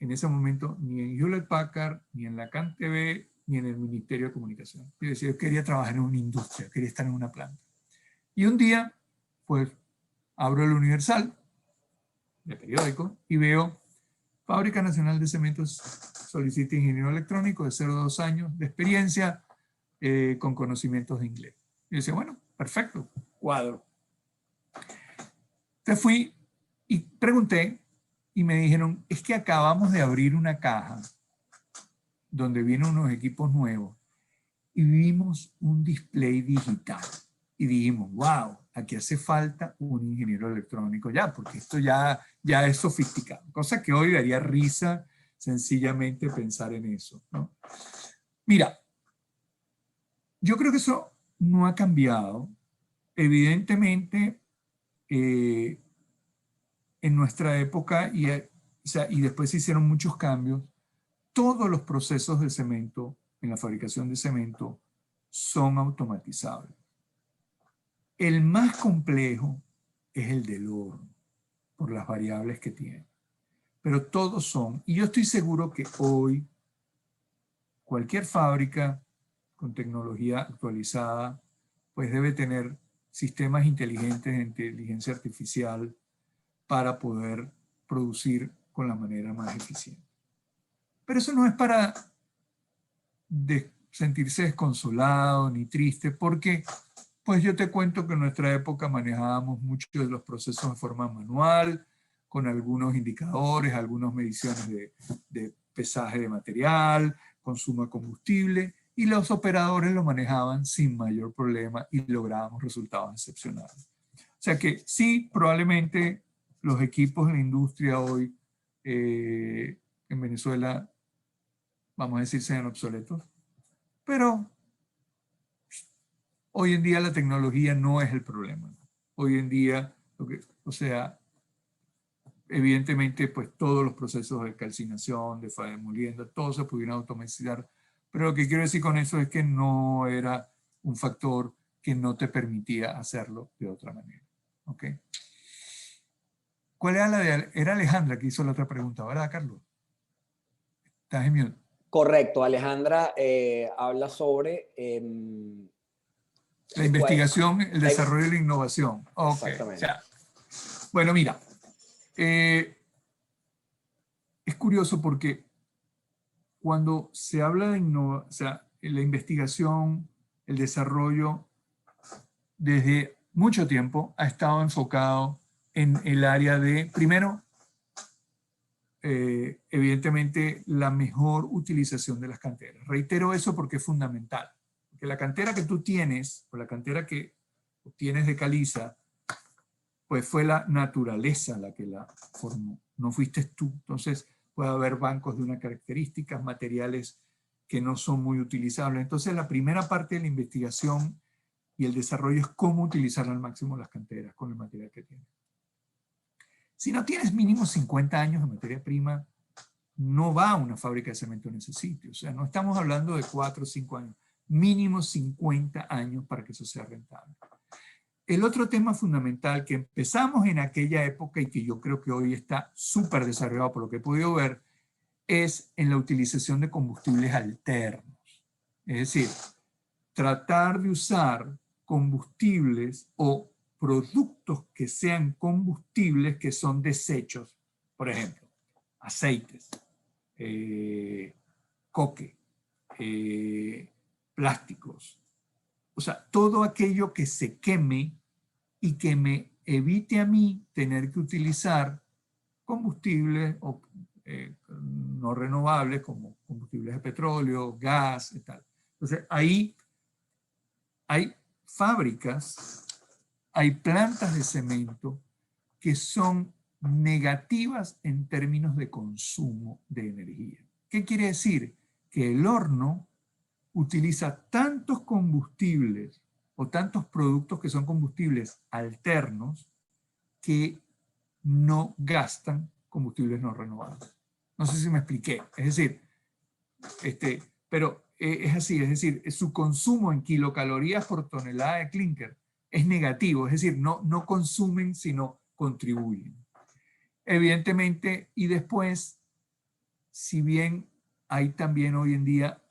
en ese momento ni en Hewlett Packard, ni en la CanTV, ni en el Ministerio de Comunicación. Yo decía, yo quería trabajar en una industria, quería estar en una planta. Y un día, pues, abro el Universal, de periódico, y veo Fábrica Nacional de Cementos solicita ingeniero electrónico de 0 a 2 años de experiencia con conocimientos de inglés. Y decía, bueno, perfecto, cuadro. Entonces fui y pregunté y me dijeron, es que acabamos de abrir una caja donde vienen unos equipos nuevos y vimos un display digital y dijimos, wow, aquí hace falta un ingeniero electrónico ya, porque esto ya es sofisticado, cosa que hoy daría risa sencillamente pensar en eso, ¿no? Mira, yo creo que eso no ha cambiado. Evidentemente, en nuestra época, y después se hicieron muchos cambios, todos los procesos de cemento, en la fabricación de cemento, son automatizables. El más complejo es el del horno, por las variables que tiene. Pero todos son, y yo estoy seguro que hoy cualquier fábrica con tecnología actualizada, pues debe tener sistemas inteligentes de inteligencia artificial para poder producir con la manera más eficiente. Pero eso no es para sentirse desconsolado ni triste, porque pues yo te cuento que en nuestra época manejábamos muchos de los procesos de forma manual, con algunos indicadores, algunas mediciones de pesaje de material, consumo de combustible, y los operadores lo manejaban sin mayor problema y lográbamos resultados excepcionales. O sea que sí, probablemente los equipos de la industria hoy en Venezuela, vamos a decir, sean obsoletos, pero hoy en día la tecnología no es el problema. Hoy en día, o sea, evidentemente, pues todos los procesos de calcinación, de molienda, todo se pudieron automatizar. Pero lo que quiero decir con eso es que no era un factor que no te permitía hacerlo de otra manera. ¿Ok? ¿Cuál era era Alejandra que hizo la otra pregunta, ¿verdad, Carlos? ¿Estás en mute? Correcto, Alejandra habla sobre... la investigación, el desarrollo y la innovación. Okay. Exactamente. O sea, bueno, mira, es curioso porque cuando se habla de o sea, la investigación, el desarrollo, desde mucho tiempo ha estado enfocado en el área de, primero, evidentemente, la mejor utilización de las canteras. Reitero eso porque es fundamental. Porque la cantera que tú tienes, o la cantera que obtienes de caliza, pues fue la naturaleza la que la formó, no fuiste tú. Entonces puede haber bancos de unas características, materiales que no son muy utilizables. Entonces la primera parte de la investigación y el desarrollo es cómo utilizar al máximo las canteras con el material que tienes. Si no tienes mínimo 50 años de materia prima, no va a una fábrica de cemento en ese sitio. O sea, no estamos hablando de 4 o 5 años, mínimo 50 años para que eso sea rentable. El otro tema fundamental que empezamos en aquella época y que yo creo que hoy está súper desarrollado por lo que he podido ver, es en la utilización de combustibles alternos. Es decir, tratar de usar combustibles o productos que sean combustibles que son desechos. Por ejemplo, aceites, coque, plásticos. O sea, todo aquello que se queme y que me evite a mí tener que utilizar combustibles no renovables como combustibles de petróleo, gas y tal. Entonces, ahí hay fábricas, hay plantas de cemento que son negativas en términos de consumo de energía. ¿Qué quiere decir? Que el horno utiliza tantos combustibles o tantos productos que son combustibles alternos que no gastan combustibles no renovables. No sé si me expliqué. Es decir, pero es así, es decir, su consumo en kilocalorías por tonelada de clinker es negativo, es decir, no consumen, sino contribuyen. Evidentemente, y después, si bien hay también hoy en día,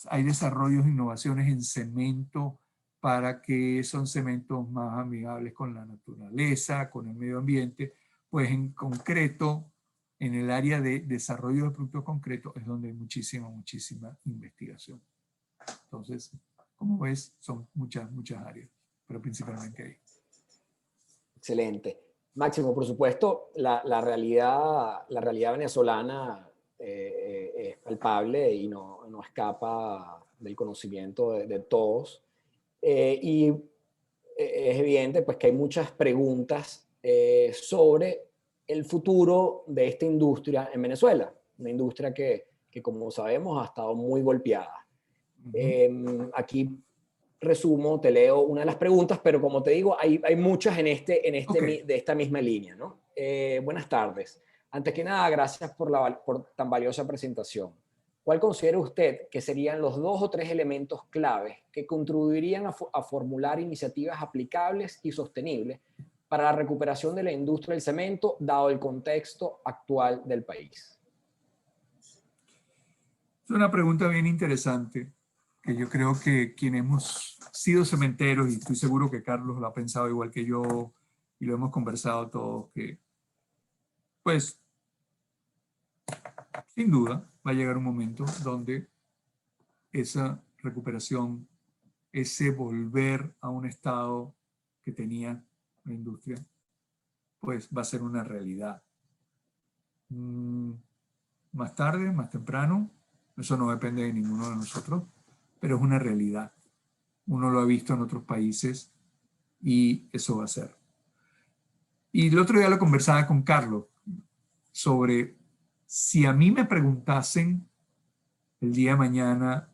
hay desarrollos e innovaciones en cemento para que son cementos más amigables con la naturaleza, con el medio ambiente, pues en concreto, en el área de desarrollo de productos concretos es donde hay muchísima investigación. Entonces, como ves, son muchas áreas, pero principalmente ahí. Excelente. Máximo, por supuesto, la realidad venezolana es palpable y no escapa del conocimiento de todos. Y es evidente pues, que hay muchas preguntas sobre el futuro de esta industria en Venezuela. Una industria que como sabemos, ha estado muy golpeada. Aquí resumo, te leo una de las preguntas, pero como te digo, hay muchas de esta misma línea, ¿no? Buenas tardes. Antes que nada, gracias por tan valiosa presentación. ¿Cuál considera usted que serían los 2 o 3 elementos claves que contribuirían a formular iniciativas aplicables y sostenibles para la recuperación de la industria del cemento, dado el contexto actual del país? Es una pregunta bien interesante, que yo creo que quienes hemos sido cementeros, y estoy seguro que Carlos lo ha pensado igual que yo, y lo hemos conversado todos, que pues sin duda va a llegar un momento donde esa recuperación, ese volver a un estado que tenía la industria, pues va a ser una realidad. Más tarde, más temprano, eso no depende de ninguno de nosotros, pero es una realidad. Uno lo ha visto en otros países y eso va a ser. Y el otro día lo conversaba con Carlos sobre si a mí me preguntasen el día de mañana,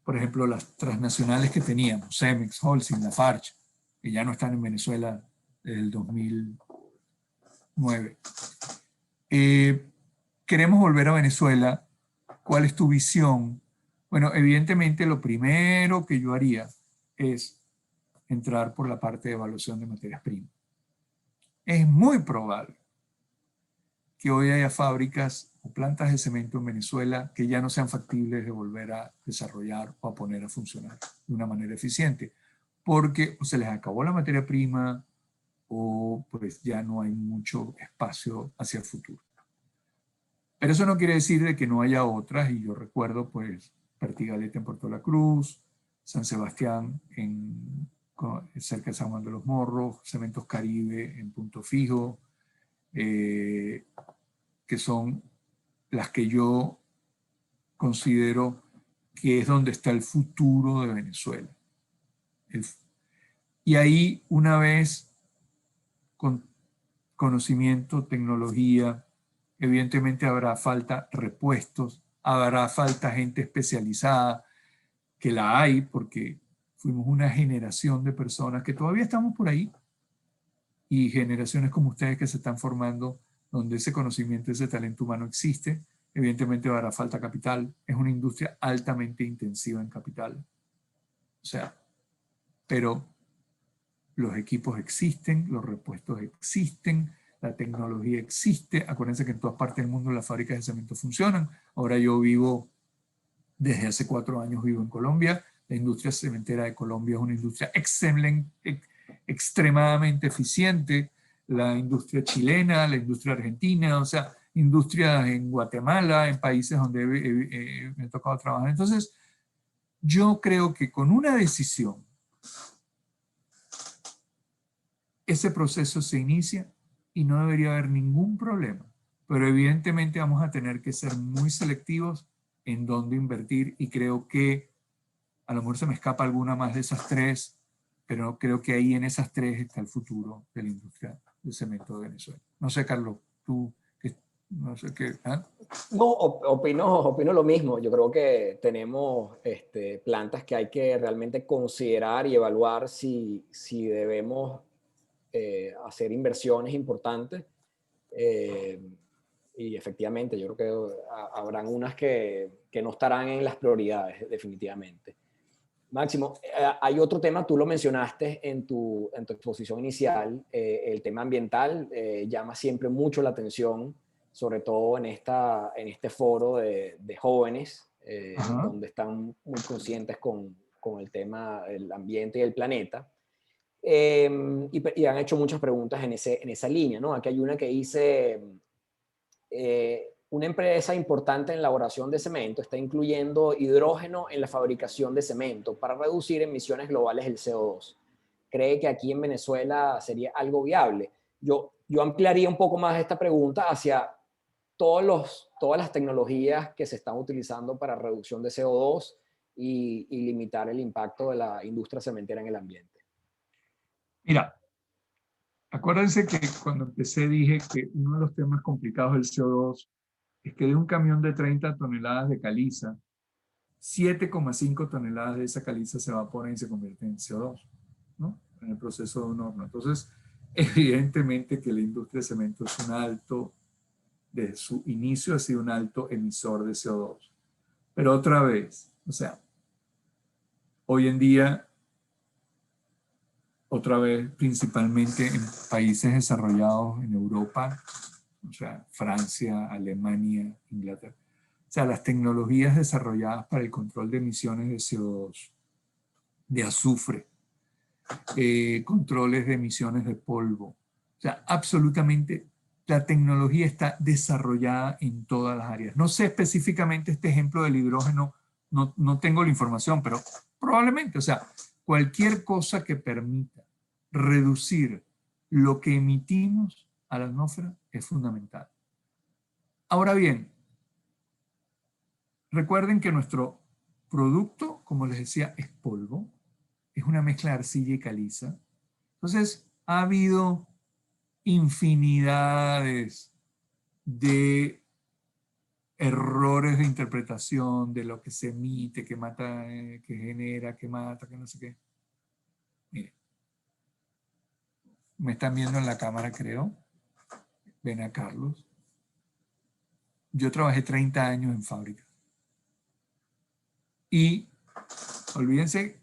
por ejemplo, las transnacionales que teníamos, Cemex, Holcim, Lafarge, que ya no están en Venezuela desde el 2009. Queremos volver a Venezuela. ¿Cuál es tu visión? Bueno, evidentemente lo primero que yo haría es entrar por la parte de evaluación de materias primas. Es muy probable que hoy haya fábricas o plantas de cemento en Venezuela que ya no sean factibles de volver a desarrollar o a poner a funcionar de una manera eficiente, porque o se les acabó la materia prima o pues ya no hay mucho espacio hacia el futuro. Pero eso no quiere decir de que no haya otras, y yo recuerdo pues Pertigalete en Puerto La Cruz, San Sebastián cerca de San Juan de los Morros, Cementos Caribe en Punto Fijo, que son las que yo considero que es donde está el futuro de Venezuela. Y ahí, una vez con conocimiento, tecnología, evidentemente habrá falta repuestos, habrá falta gente especializada, que la hay porque fuimos una generación de personas que todavía estamos por ahí, y generaciones como ustedes que se están formando, donde ese conocimiento, ese talento humano existe. Evidentemente habrá falta capital. Es una industria altamente intensiva en capital. O sea, pero los equipos existen, los repuestos existen, la tecnología existe. Acuérdense que en todas partes del mundo las fábricas de cemento funcionan. Ahora yo vivo, desde hace 4 años vivo en Colombia. La industria cementera de Colombia es una industria excelente, extremadamente eficiente. La industria chilena, la industria argentina, o sea, industrias en Guatemala, en países donde me ha tocado trabajar. Entonces, yo creo que con una decisión, ese proceso se inicia y no debería haber ningún problema. Pero evidentemente vamos a tener que ser muy selectivos en dónde invertir, y creo que a lo mejor se me escapa alguna más de esas tres, pero creo que ahí en esas tres está el futuro de la industria del cemento de Venezuela. No sé, Carlos, tú, no sé qué. ¿Ah? No, opino lo mismo. Yo creo que tenemos plantas que hay que realmente considerar y evaluar si debemos hacer inversiones importantes. Y efectivamente, yo creo que habrán unas que no estarán en las prioridades, definitivamente. Máximo, hay otro tema, tú lo mencionaste en tu exposición inicial, el tema ambiental llama siempre mucho la atención, sobre todo en este foro de jóvenes, donde están muy conscientes con el tema del ambiente y el planeta. Y han hecho muchas preguntas en esa línea, ¿no? Aquí hay una que dice, una empresa importante en la elaboración de cemento está incluyendo hidrógeno en la fabricación de cemento para reducir emisiones globales del CO2. ¿Cree que aquí en Venezuela sería algo viable? Yo ampliaría un poco más esta pregunta hacia todas las tecnologías que se están utilizando para reducción de CO2 y limitar el impacto de la industria cementera en el ambiente. Mira, acuérdense que cuando empecé dije que uno de los temas complicados del CO2 es que de un camión de 30 toneladas de caliza, 7,5 toneladas de esa caliza se evaporan y se convierten en CO2, ¿no? En el proceso de un horno. Entonces, evidentemente que la industria de cemento es un alto, desde su inicio ha sido un alto emisor de CO2. Pero otra vez, o sea, hoy en día, otra vez, principalmente en países desarrollados en Europa, o sea, Francia, Alemania, Inglaterra, o sea, las tecnologías desarrolladas para el control de emisiones de CO2, de azufre, controles de emisiones de polvo, o sea, absolutamente la tecnología está desarrollada en todas las áreas. No sé específicamente este ejemplo del hidrógeno, no tengo la información, pero probablemente, o sea, cualquier cosa que permita reducir lo que emitimos a la atmósfera es fundamental. Ahora bien, recuerden que nuestro producto, como les decía, es polvo, es una mezcla de arcilla y caliza. Entonces, ha habido infinidades de errores de interpretación de lo que se emite, que mata, que genera, que mata, que no sé qué. Miren, me están viendo en la cámara, creo. Ven a Carlos. Yo trabajé 30 años en fábrica. Y olvídense,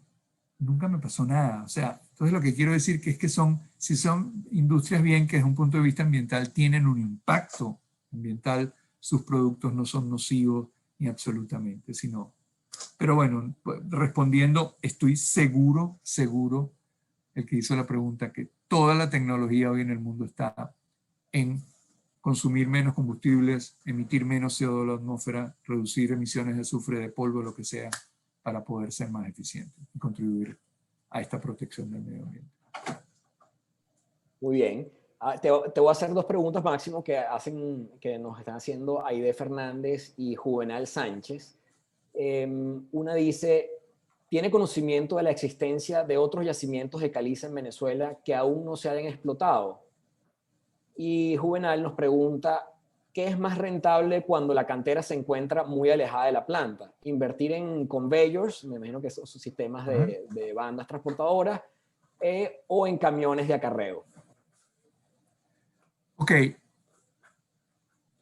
nunca me pasó nada. O sea, entonces lo que quiero decir que es que si son industrias bien que desde un punto de vista ambiental tienen un impacto ambiental, sus productos no son nocivos ni absolutamente, sino... Pero bueno, respondiendo, estoy seguro, el que hizo la pregunta, que toda la tecnología hoy en el mundo está en consumir menos combustibles, emitir menos CO2 a la atmósfera, reducir emisiones de azufre, de polvo, lo que sea, para poder ser más eficientes y contribuir a esta protección del medio ambiente. Muy bien. Te voy a hacer dos preguntas máximo que nos están haciendo Aide Fernández y Juvenal Sánchez. Una dice, ¿tiene conocimiento de la existencia de otros yacimientos de caliza en Venezuela que aún no se hayan explotado? Y Juvenal nos pregunta, ¿qué es más rentable cuando la cantera se encuentra muy alejada de la planta? ¿Invertir en conveyors, me imagino que esos son sistemas de bandas transportadoras, o en camiones de acarreo? Ok.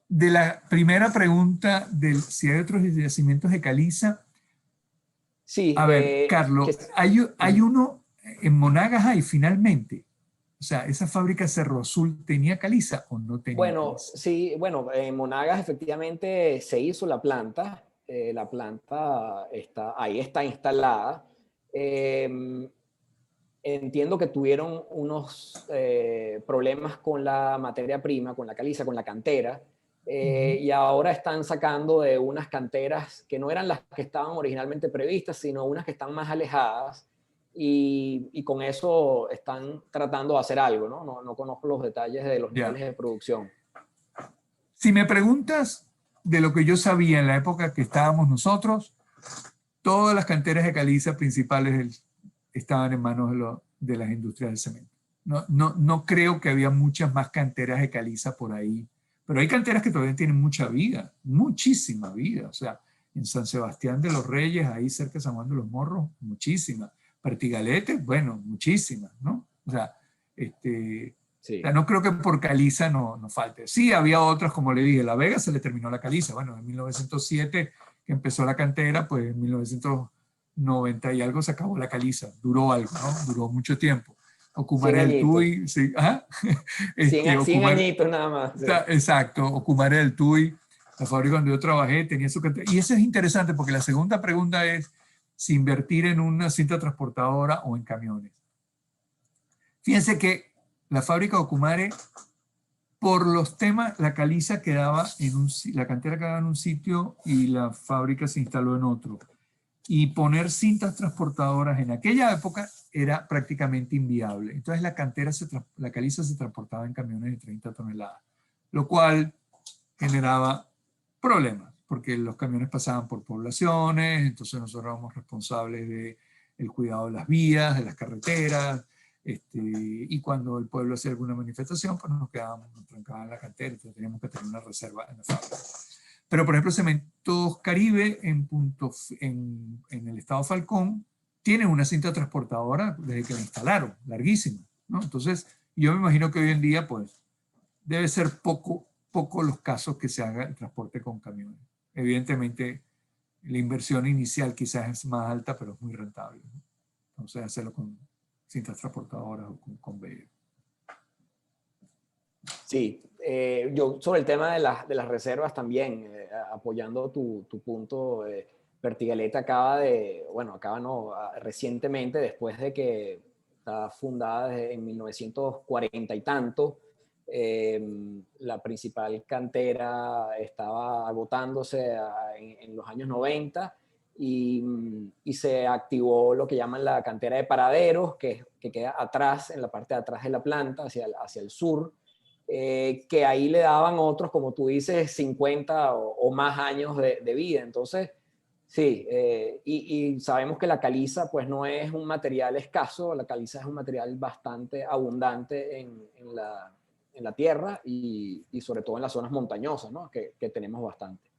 De la primera pregunta, si hay otros yacimientos de caliza, sí, a ver, Carlos, hay uno en Monagas, hay finalmente. O sea, ¿esa fábrica Cerro Azul tenía caliza o no tenía bueno, caliza? sí, bueno, en Monagas efectivamente se hizo la planta. La planta ahí está instalada. Entiendo que tuvieron unos problemas con la materia prima, con la caliza, con la cantera, y ahora están sacando de unas canteras que no eran las que estaban originalmente previstas, sino unas que están más alejadas, y con eso están tratando de hacer algo, ¿no? No conozco los detalles de los niveles de producción. Si me preguntas de lo que yo sabía en la época que estábamos nosotros, todas las canteras de caliza principales estaban en manos de las industrias del cemento. No creo que había muchas más canteras de caliza por ahí, pero hay canteras que todavía tienen mucha vida, muchísima vida. O sea, en San Sebastián de los Reyes, ahí cerca de San Juan de los Morros, muchísimas. Pertigalete, bueno, muchísimas, ¿no? O sea, sí. o sea, no creo que por caliza no falte. Sí, había otras, como le dije, La Vega se le terminó la caliza. Bueno, en 1907 que empezó la cantera, pues en 1990 y algo se acabó la caliza. Duró algo, ¿no? Duró mucho tiempo. Ocumare 100 del añitos. Tuy, sí, ¿ah? 100 añitos nada más. Sí. Exacto, Ocumare del Tuy, la fábrica donde yo trabajé, tenía su cantera. Y eso es interesante porque la segunda pregunta es si invertir en una cinta transportadora o en camiones. Fíjense que la fábrica de Ocumare, por los temas, la caliza quedaba la cantera quedaba en un sitio y la fábrica se instaló en otro. Y poner cintas transportadoras en aquella época era prácticamente inviable. Entonces la caliza se transportaba en camiones de 30 toneladas, lo cual generaba problemas, porque los camiones pasaban por poblaciones, entonces nosotros éramos responsables del cuidado de las vías, de las carreteras, y cuando el pueblo hacía alguna manifestación, pues nos trancaban la cantera, entonces teníamos que tener una reserva en la fábrica. Pero, por ejemplo, Cementos Caribe en el estado Falcón tiene una cinta transportadora desde que la instalaron, larguísima, ¿no? Entonces, yo me imagino que hoy en día, pues, debe ser poco los casos que se haga el transporte con camiones. Evidentemente, la inversión inicial quizás es más alta, pero es muy rentable, ¿no? Entonces, hacerlo con cintas transportadoras o con conveyor. Sí, yo sobre el tema de las reservas también, apoyando tu punto, Pertigalete recientemente, después de que está fundada en 1940 y tanto, La principal cantera estaba agotándose en los años 90 y se activó lo que llaman la cantera de Paraderos, que queda atrás, en la parte de atrás de la planta, hacia el sur, que ahí le daban otros, como tú dices, 50 o más años de vida. Entonces, sí, y sabemos que la caliza pues no es un material escaso, la caliza es un material bastante abundante en la tierra y sobre todo en las zonas montañosas, ¿no? que tenemos bastante.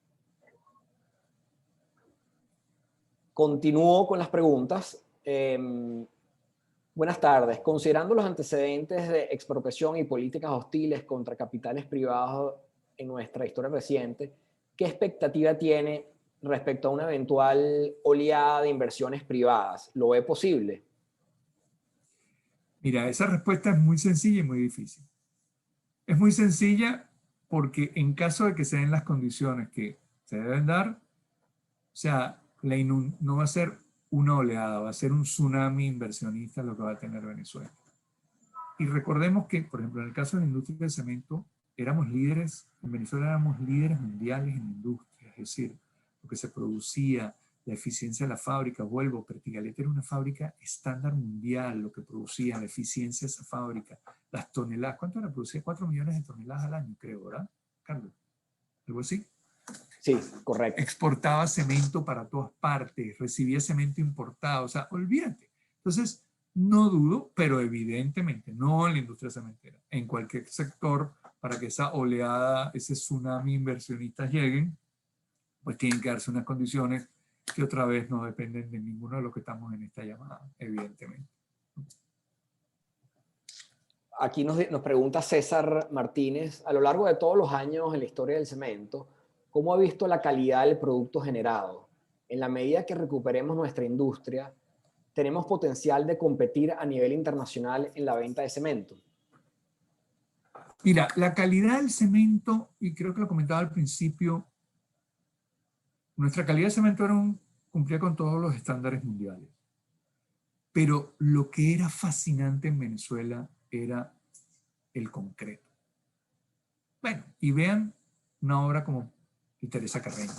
Continúo con las preguntas. Buenas tardes. Considerando los antecedentes de expropiación y políticas hostiles contra capitales privados en nuestra historia reciente, ¿qué expectativa tiene respecto a una eventual oleada de inversiones privadas? ¿Lo ve posible? Mira, esa respuesta es muy sencilla y muy difícil. Es muy sencilla porque en caso de que se den las condiciones que se deben dar, o sea, no va a ser una oleada, va a ser un tsunami inversionista lo que va a tener Venezuela. Y recordemos que, por ejemplo, en el caso de la industria del cemento, éramos líderes, en Venezuela éramos líderes mundiales en industria, es decir, lo que se producía, la eficiencia de la fábrica, vuelvo, Pertigalete era una fábrica estándar mundial, lo que producía, la eficiencia de esa fábrica, las toneladas, ¿cuánto era? Producía 4 millones de toneladas al año, creo, ¿verdad, Carlos? ¿Algo así? Sí, correcto. Exportaba cemento para todas partes, recibía cemento importado, o sea, olvídate. Entonces, no dudo, pero evidentemente no en la industria cementera, en cualquier sector, para que esa oleada, ese tsunami inversionistas lleguen, pues tienen que darse unas condiciones que otra vez no dependen de ninguno de los que estamos en esta llamada, evidentemente. Aquí nos pregunta César Martínez, a lo largo de todos los años en la historia del cemento, ¿cómo ha visto la calidad del producto generado? En la medida que recuperemos nuestra industria, ¿tenemos potencial de competir a nivel internacional en la venta de cemento? Mira, la calidad del cemento, y creo que lo comentaba al principio, nuestra calidad de cemento cumplía con todos los estándares mundiales. Pero lo que era fascinante en Venezuela era el concreto. Bueno, y vean una obra como Teresa Carreño.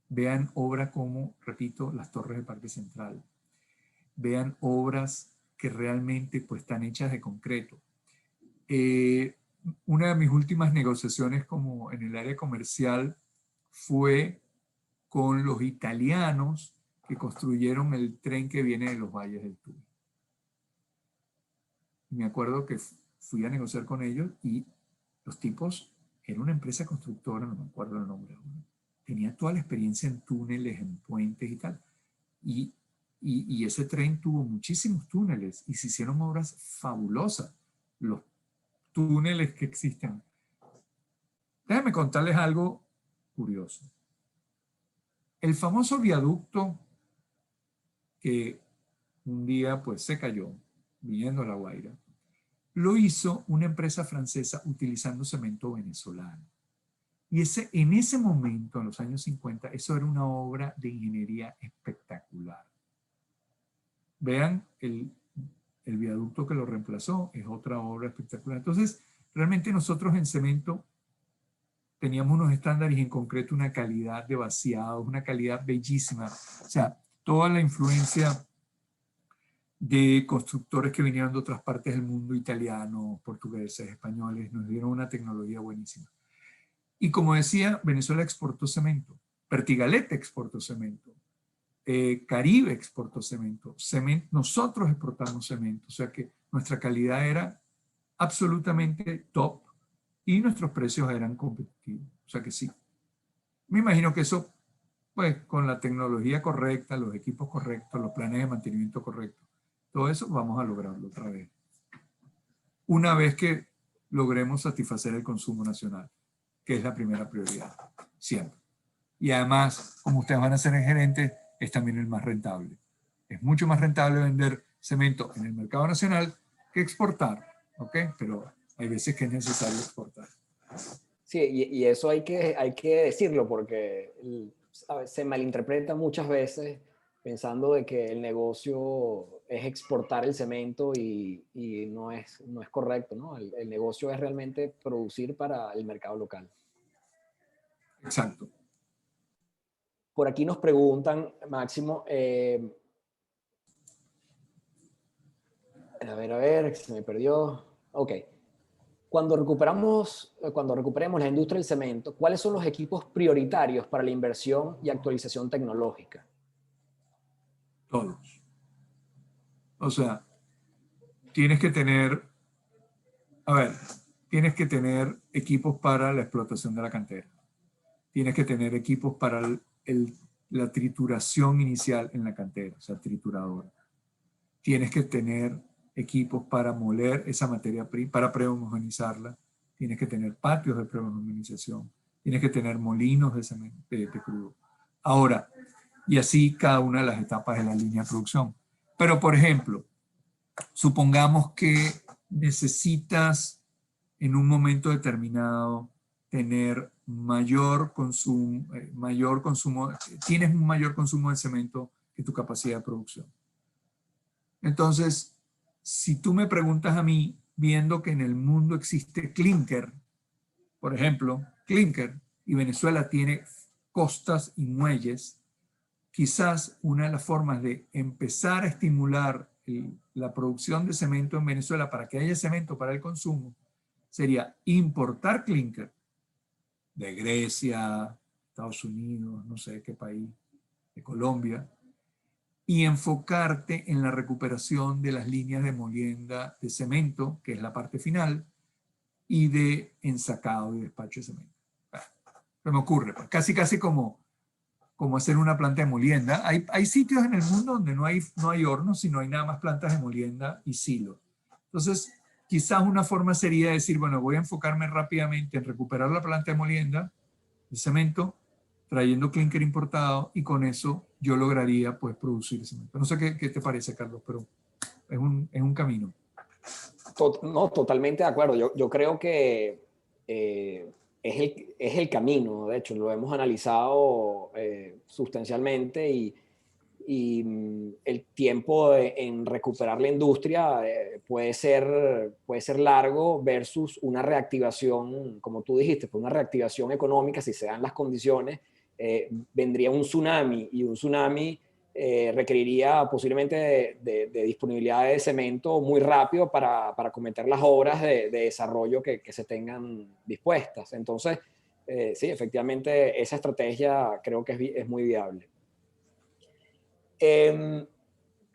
Vean obra como, repito, las Torres de Parque Central. Vean obras que realmente pues, están hechas de concreto. Una de mis últimas negociaciones como en el área comercial fue con los italianos que construyeron el tren que viene de los valles del Tuy. Me acuerdo que fui a negociar con ellos y los tipos, era una empresa constructora, no me acuerdo el nombre, tenía toda la experiencia en túneles, en puentes y tal. Y ese tren tuvo muchísimos túneles y se hicieron obras fabulosas. Los túneles que existen. Déjenme contarles algo curioso. El famoso viaducto que un día pues se cayó viniendo a La Guaira, lo hizo una empresa francesa utilizando cemento venezolano. Y en ese momento, en los años 50, eso era una obra de ingeniería espectacular. Vean, el viaducto que lo reemplazó es otra obra espectacular. Entonces, realmente nosotros en cemento teníamos unos estándares y en concreto una calidad de vaciados, una calidad bellísima. O sea, toda la influencia de constructores que vinieron de otras partes del mundo, italianos, portugueses, españoles, nos dieron una tecnología buenísima. Y como decía, Venezuela exportó cemento, Pertigalete exportó cemento, Caribe exportó cemento, nosotros exportamos cemento, o sea que nuestra calidad era absolutamente top y nuestros precios eran competitivos, o sea que sí. Me imagino que eso, pues con la tecnología correcta, los equipos correctos, los planes de mantenimiento correctos, todo eso vamos a lograrlo otra vez. Una vez que logremos satisfacer el consumo nacional, que es la primera prioridad, siempre. Y además, como ustedes van a ser gerentes, es también el más rentable. Es mucho más rentable vender cemento en el mercado nacional que exportar, ¿ok? Pero hay veces que es necesario exportar. Sí, y eso hay que decirlo porque, ¿sabes?, se malinterpreta muchas veces pensando de que el negocio es exportar el cemento y no es correcto, ¿no? El negocio es realmente producir para el mercado local. Exacto. Por aquí nos preguntan, Máximo, a ver, se me perdió. Ok. Cuando recuperemos la industria del cemento, ¿cuáles son los equipos prioritarios para la inversión y actualización tecnológica? Todos. O sea, tienes que tener, tienes que tener equipos para la explotación de la cantera. Tienes que tener equipos para la trituración inicial en la cantera, o sea, trituradora. Tienes que tener equipos para moler esa materia prima, para prehomogenizarla. Tienes que tener patios de prehomogenización. Tienes que tener molinos de cemento, de crudo. Ahora, y así cada una de las etapas de la línea de producción. Pero, por ejemplo, supongamos que necesitas en un momento determinado tener mayor consumo, tienes un mayor consumo de cemento que tu capacidad de producción. Entonces, si tú me preguntas a mí, viendo que en el mundo existe clinker, por ejemplo, clinker, y Venezuela tiene costas y muelles, quizás una de las formas de empezar a estimular la producción de cemento en Venezuela para que haya cemento para el consumo sería importar clinker de Grecia, Estados Unidos, no sé qué país, de Colombia, y enfocarte en la recuperación de las líneas de molienda de cemento, que es la parte final, y de ensacado y despacho de cemento. Se me ocurre, pues, casi como hacer una planta de molienda. Hay sitios en el mundo donde no hay hornos, sino hay nada más plantas de molienda y silos. Entonces, quizás una forma sería decir, bueno, voy a enfocarme rápidamente en recuperar la planta de molienda, de cemento, trayendo clinker importado, y con eso yo lograría pues producir cemento. No sé qué te parece, Carlos, pero es un camino. No, totalmente de acuerdo. Yo creo que es el camino, de hecho, lo hemos analizado sustancialmente y el tiempo en recuperar la industria puede ser largo versus una reactivación, como tú dijiste, pues una reactivación económica, si se dan las condiciones, vendría un tsunami, y un tsunami requeriría posiblemente de disponibilidad de cemento muy rápido para acometer las obras de desarrollo que se tengan dispuestas. Entonces, sí, efectivamente, esa estrategia creo que es muy viable.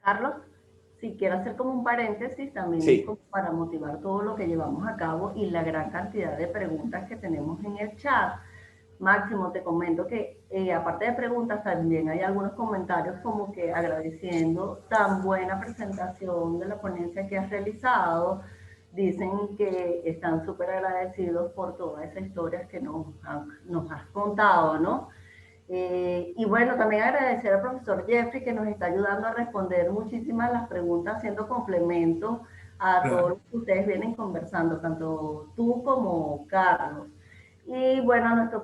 Carlos, si quiero hacer como un paréntesis también, sí, como para motivar todo lo que llevamos a cabo y la gran cantidad de preguntas que tenemos en el chat. Máximo, te comento que aparte de preguntas, también hay algunos comentarios como que agradeciendo tan buena presentación de la ponencia que has realizado. Dicen que están súper agradecidos por todas esas historias que nos has contado, ¿no? Y bueno, también agradecer al profesor Jeffrey que nos está ayudando a responder muchísimas las preguntas, haciendo complemento a todo lo que ustedes vienen conversando, tanto tú como Carlos. Y bueno, a nuestros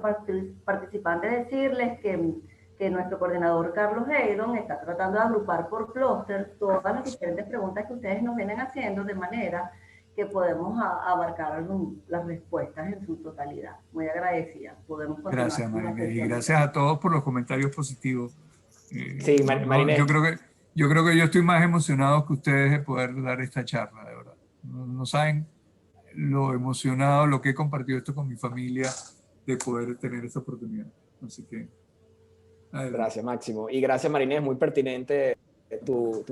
participantes decirles que nuestro coordinador Carlos Heydon está tratando de agrupar por clúster todas las diferentes preguntas que ustedes nos vienen haciendo, de manera que podemos abarcar las respuestas en su totalidad. Muy agradecida. Podemos continuar. Gracias, Marinés, y gracias a todos por los comentarios positivos. Sí, Marinés. Yo creo que yo estoy más emocionado que ustedes de poder dar esta charla, de verdad. No saben lo emocionado, lo que he compartido esto con mi familia, de poder tener esta oportunidad. Así que, adelante. Gracias, Máximo. Y gracias, Marinés, muy pertinente tu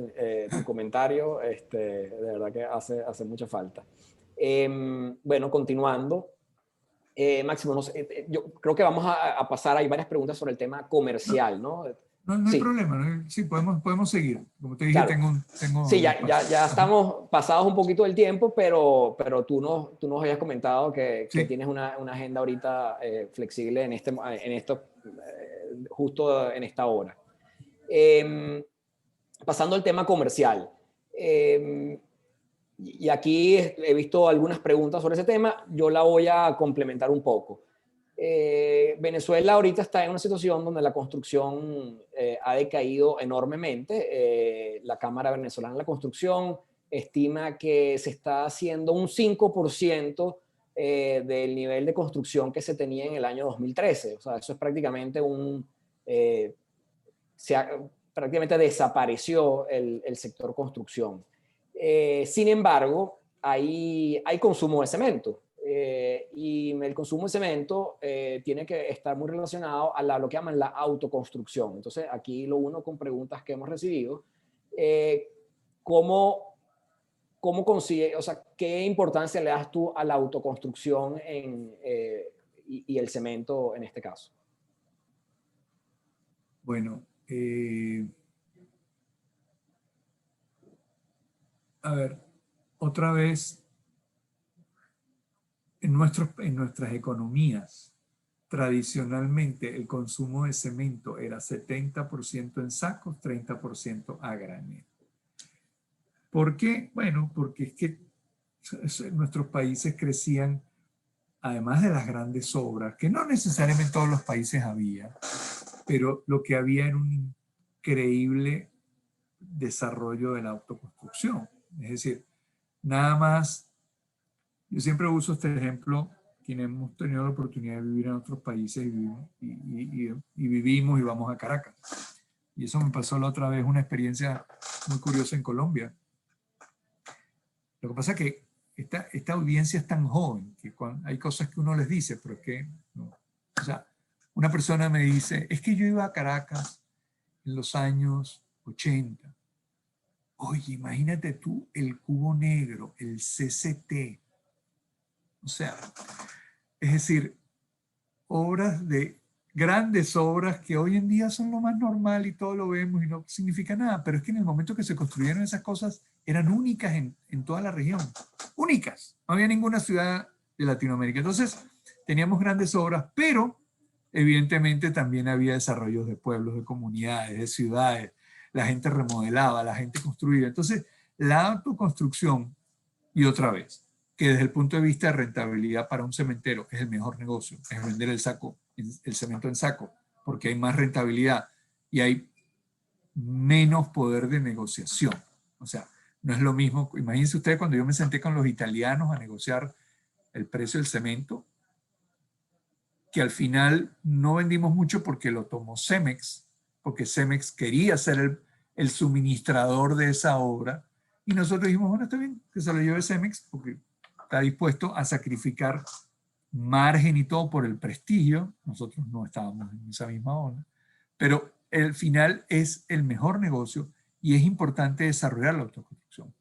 comentario. De verdad que hace mucha falta. Bueno, continuando. Máximo, no sé, yo creo que vamos a pasar, hay varias preguntas sobre el tema comercial, ¿no? No hay problema, ¿no? Sí, podemos seguir. Como te dije, claro. tengo Sí, ya estamos pasados un poquito del tiempo, pero tú nos habías comentado que tienes una agenda ahorita flexible en esto, justo en esta hora. Pasando al tema comercial. Y aquí he visto algunas preguntas sobre ese tema, yo la voy a complementar un poco. Venezuela ahorita está en una situación donde la construcción ha decaído enormemente. La Cámara Venezolana de la Construcción estima que se está haciendo un 5% del nivel de construcción que se tenía en el año 2013. O sea, eso es prácticamente prácticamente desapareció el sector construcción. Sin embargo, hay consumo de cemento. Y el consumo de cemento tiene que estar muy relacionado a lo que llaman la autoconstrucción. Entonces, aquí lo uno con preguntas que hemos recibido, ¿cómo consigue, o sea, qué importancia le das tú a la autoconstrucción y el cemento en este caso? Bueno, a ver, otra vez, en nuestras economías, tradicionalmente el consumo de cemento era 70% en sacos, 30% a granel. ¿Por qué? Bueno, porque es que nuestros países crecían, además de las grandes obras, que no necesariamente en todos los países había, pero lo que había era un increíble desarrollo de la autoconstrucción. Es decir, nada más, yo siempre uso este ejemplo, quienes hemos tenido la oportunidad de vivir en otros países y vivimos y vamos a Caracas. Y eso me pasó la otra vez, una experiencia muy curiosa en Colombia. Lo que pasa es que esta audiencia es tan joven que hay cosas que uno les dice, pero es que no. O sea, una persona me dice, es que yo iba a Caracas en los años 80. Oye, imagínate tú el cubo negro, el CCT. O sea, es decir, grandes obras que hoy en día son lo más normal y todo lo vemos y no significa nada, pero es que en el momento que se construyeron esas cosas eran únicas en toda la región. Únicas. No había ninguna ciudad de Latinoamérica. Entonces, teníamos grandes obras, pero evidentemente también había desarrollos de pueblos, de comunidades, de ciudades. La gente remodelaba, la gente construía. Entonces, la autoconstrucción, y otra vez, que desde el punto de vista de rentabilidad para un cementero es el mejor negocio, es vender el cemento en saco, porque hay más rentabilidad y hay menos poder de negociación. O sea, no es lo mismo. Imagínense ustedes cuando yo me senté con los italianos a negociar el precio del cemento, que al final no vendimos mucho porque lo tomó Cemex, porque Cemex quería ser el suministrador de esa obra, y nosotros dijimos, bueno, está bien, que se lo lleve Cemex, porque está dispuesto a sacrificar margen y todo por el prestigio. Nosotros no estábamos en esa misma onda, pero el final es el mejor negocio y es importante desarrollar la autoconstrucción.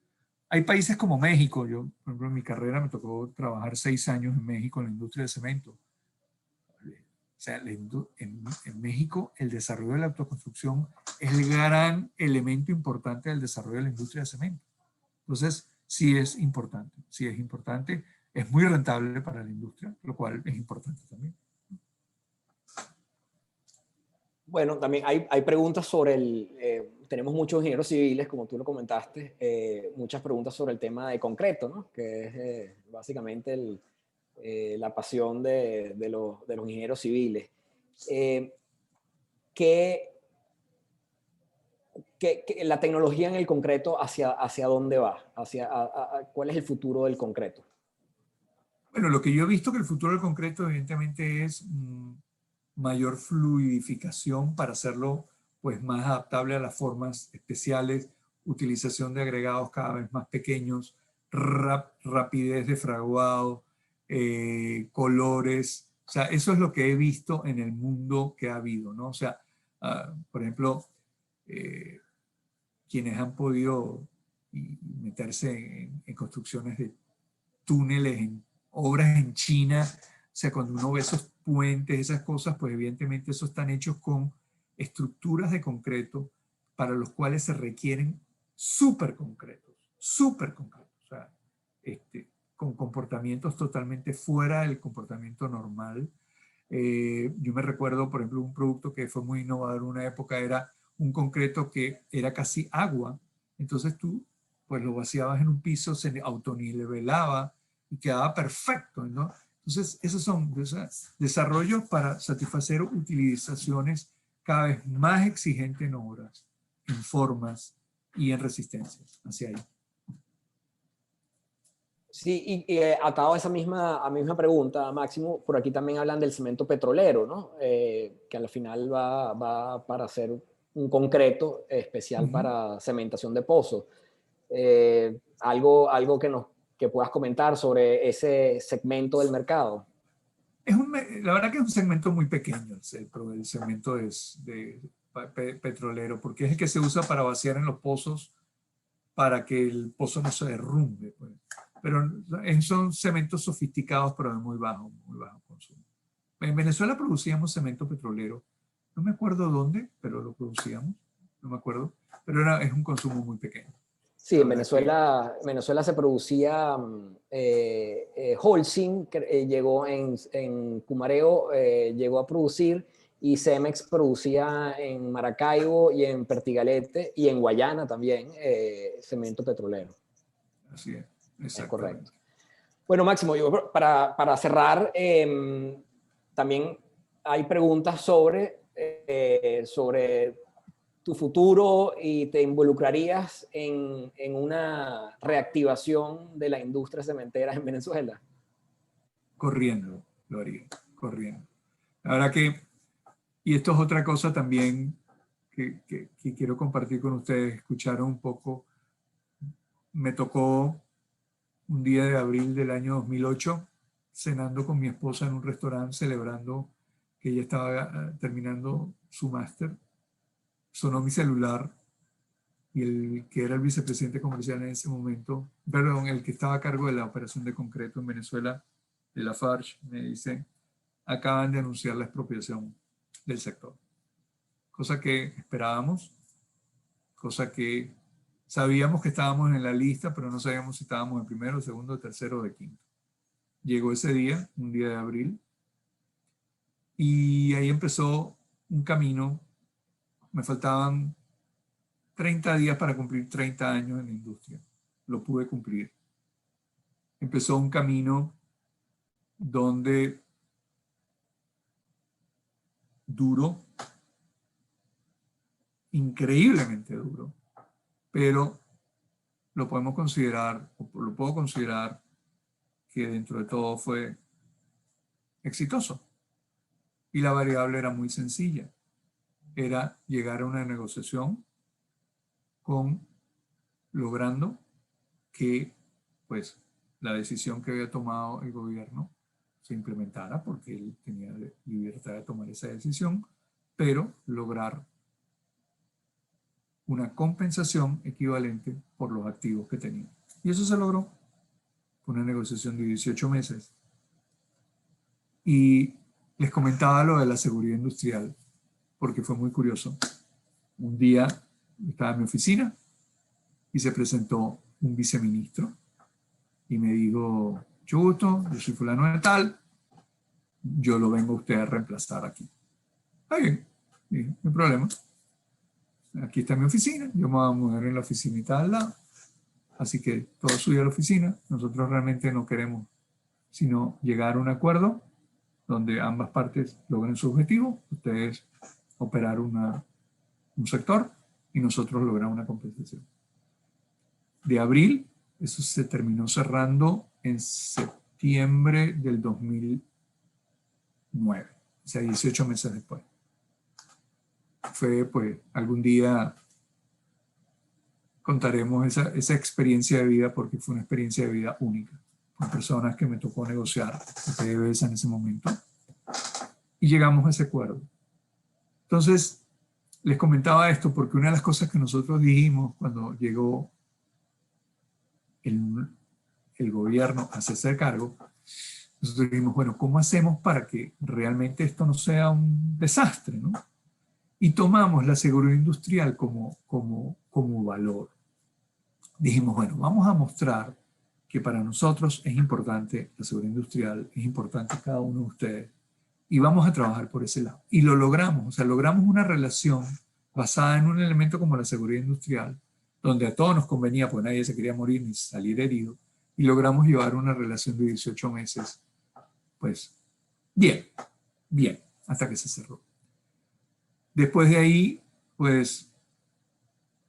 Hay países como México, yo, por ejemplo, en mi carrera me tocó trabajar 6 años en México en la industria del cemento. O sea, en México el desarrollo de la autoconstrucción es el gran elemento importante del desarrollo de la industria del cemento. Entonces, sí es importante, es muy rentable para la industria, lo cual es importante también. Bueno, también hay preguntas sobre tenemos muchos ingenieros civiles, como tú lo comentaste, muchas preguntas sobre el tema de concreto, ¿no? Que es básicamente la pasión de los ingenieros civiles. La tecnología en el concreto, ¿hacia dónde va? ¿Cuál es el futuro del concreto? Bueno, lo que yo he visto que el futuro del concreto evidentemente es mayor fluidificación para hacerlo pues más adaptable a las formas especiales, utilización de agregados cada vez más pequeños, rapidez de fraguado, colores. O sea, eso es lo que he visto en el mundo que ha habido, ¿no? O sea, por ejemplo, quienes han podido meterse en construcciones de túneles, en obras en China, o sea, cuando uno ve esos puentes, esas cosas, pues evidentemente esos están hechos con estructuras de concreto para los cuales se requieren súper concretos, o sea, con comportamientos totalmente fuera del comportamiento normal. Yo me recuerdo, por ejemplo, un producto que fue muy innovador en una época era un concreto que era casi agua, entonces tú pues lo vaciabas en un piso, se autonivelaba y quedaba perfecto, ¿no? Entonces, esos son desarrollos para satisfacer utilizaciones cada vez más exigentes en obras, en formas y en resistencias hacia ahí. Sí, y atado a esa misma pregunta, Máximo, por aquí también hablan del cemento petrolero, ¿no? Que al final va para hacer un concreto especial para cementación de pozos. Algo que puedas comentar sobre ese segmento del mercado. La verdad que es un segmento muy pequeño, el segmento petrolero, porque es el que se usa para vaciar en los pozos para que el pozo no se derrumbe, pues. Pero son cementos sofisticados, pero de muy bajo consumo. En Venezuela producíamos cemento petrolero. No me acuerdo dónde, pero lo producíamos. No me acuerdo. Pero es un consumo muy pequeño. Sí, en Venezuela se producía Holcim, que llegó en Cumareo, llegó a producir, y Cemex producía en Maracaibo y en Pertigalete y en Guayana también cemento petrolero. Así es, exactamente. Es correcto. Bueno, Máximo, yo para cerrar, también hay preguntas sobre tu futuro, y te involucrarías en una reactivación de la industria cementera en Venezuela. Corriendo, lo haría, corriendo. La verdad que, y esto es otra cosa también que quiero compartir con ustedes, escucharon un poco, me tocó un día de abril del año 2008, cenando con mi esposa en un restaurante, celebrando que ella estaba terminando su máster. Sonó mi celular y el que era el vicepresidente comercial en ese momento, perdón, el que estaba a cargo de la operación de concreto en Venezuela, de Lafarge, me dice: acaban de anunciar la expropiación del sector. Cosa que esperábamos, cosa que sabíamos que estábamos en la lista, pero no sabíamos si estábamos en primero, segundo, tercero o de quinto. Llegó ese día, un día de abril, y ahí empezó un camino. Me faltaban 30 días para cumplir 30 años en la industria. Lo pude cumplir. Empezó un camino donde duro, increíblemente duro, pero lo podemos considerar, o lo puedo considerar, que dentro de todo fue exitoso. Y la variable era muy sencilla. Era llegar a una negociación logrando que, pues, la decisión que había tomado el gobierno se implementara, porque él tenía libertad de tomar esa decisión, pero lograr una compensación equivalente por los activos que tenía. Y eso se logró. Fue una negociación de 18 meses. Y les comentaba lo de la seguridad industrial, porque fue muy curioso. Un día estaba en mi oficina y se presentó un viceministro y me dijo: mucho gusto, yo soy fulano de tal, yo lo vengo a usted a reemplazar aquí. Está bien, no hay problema. Aquí está mi oficina, yo me voy a mudar en la oficinita al lado, así que todo suyo a la oficina. Nosotros realmente no queremos sino llegar a un acuerdo donde ambas partes logren su objetivo, ustedes operar un sector y nosotros lograr una compensación. De abril, eso se terminó cerrando en septiembre del 2009, o sea, 18 meses después. Fue, pues, algún día contaremos esa experiencia de vida, porque fue una experiencia de vida única, con personas que me tocó negociar PDVSA en ese momento, y llegamos a ese acuerdo. Entonces, les comentaba esto porque una de las cosas que nosotros dijimos cuando llegó el gobierno a hacerse cargo, nosotros dijimos: bueno, ¿cómo hacemos para que realmente esto no sea un desastre, ¿no? Y tomamos la seguridad industrial como valor. Dijimos: bueno, vamos a mostrar que para nosotros es importante la seguridad industrial, es importante cada uno de ustedes, y vamos a trabajar por ese lado. Y lo logramos, o sea, logramos una relación basada en un elemento como la seguridad industrial, donde a todos nos convenía, porque nadie se quería morir ni salir herido, y logramos llevar una relación de 18 meses pues bien, bien, hasta que se cerró. Después de ahí, pues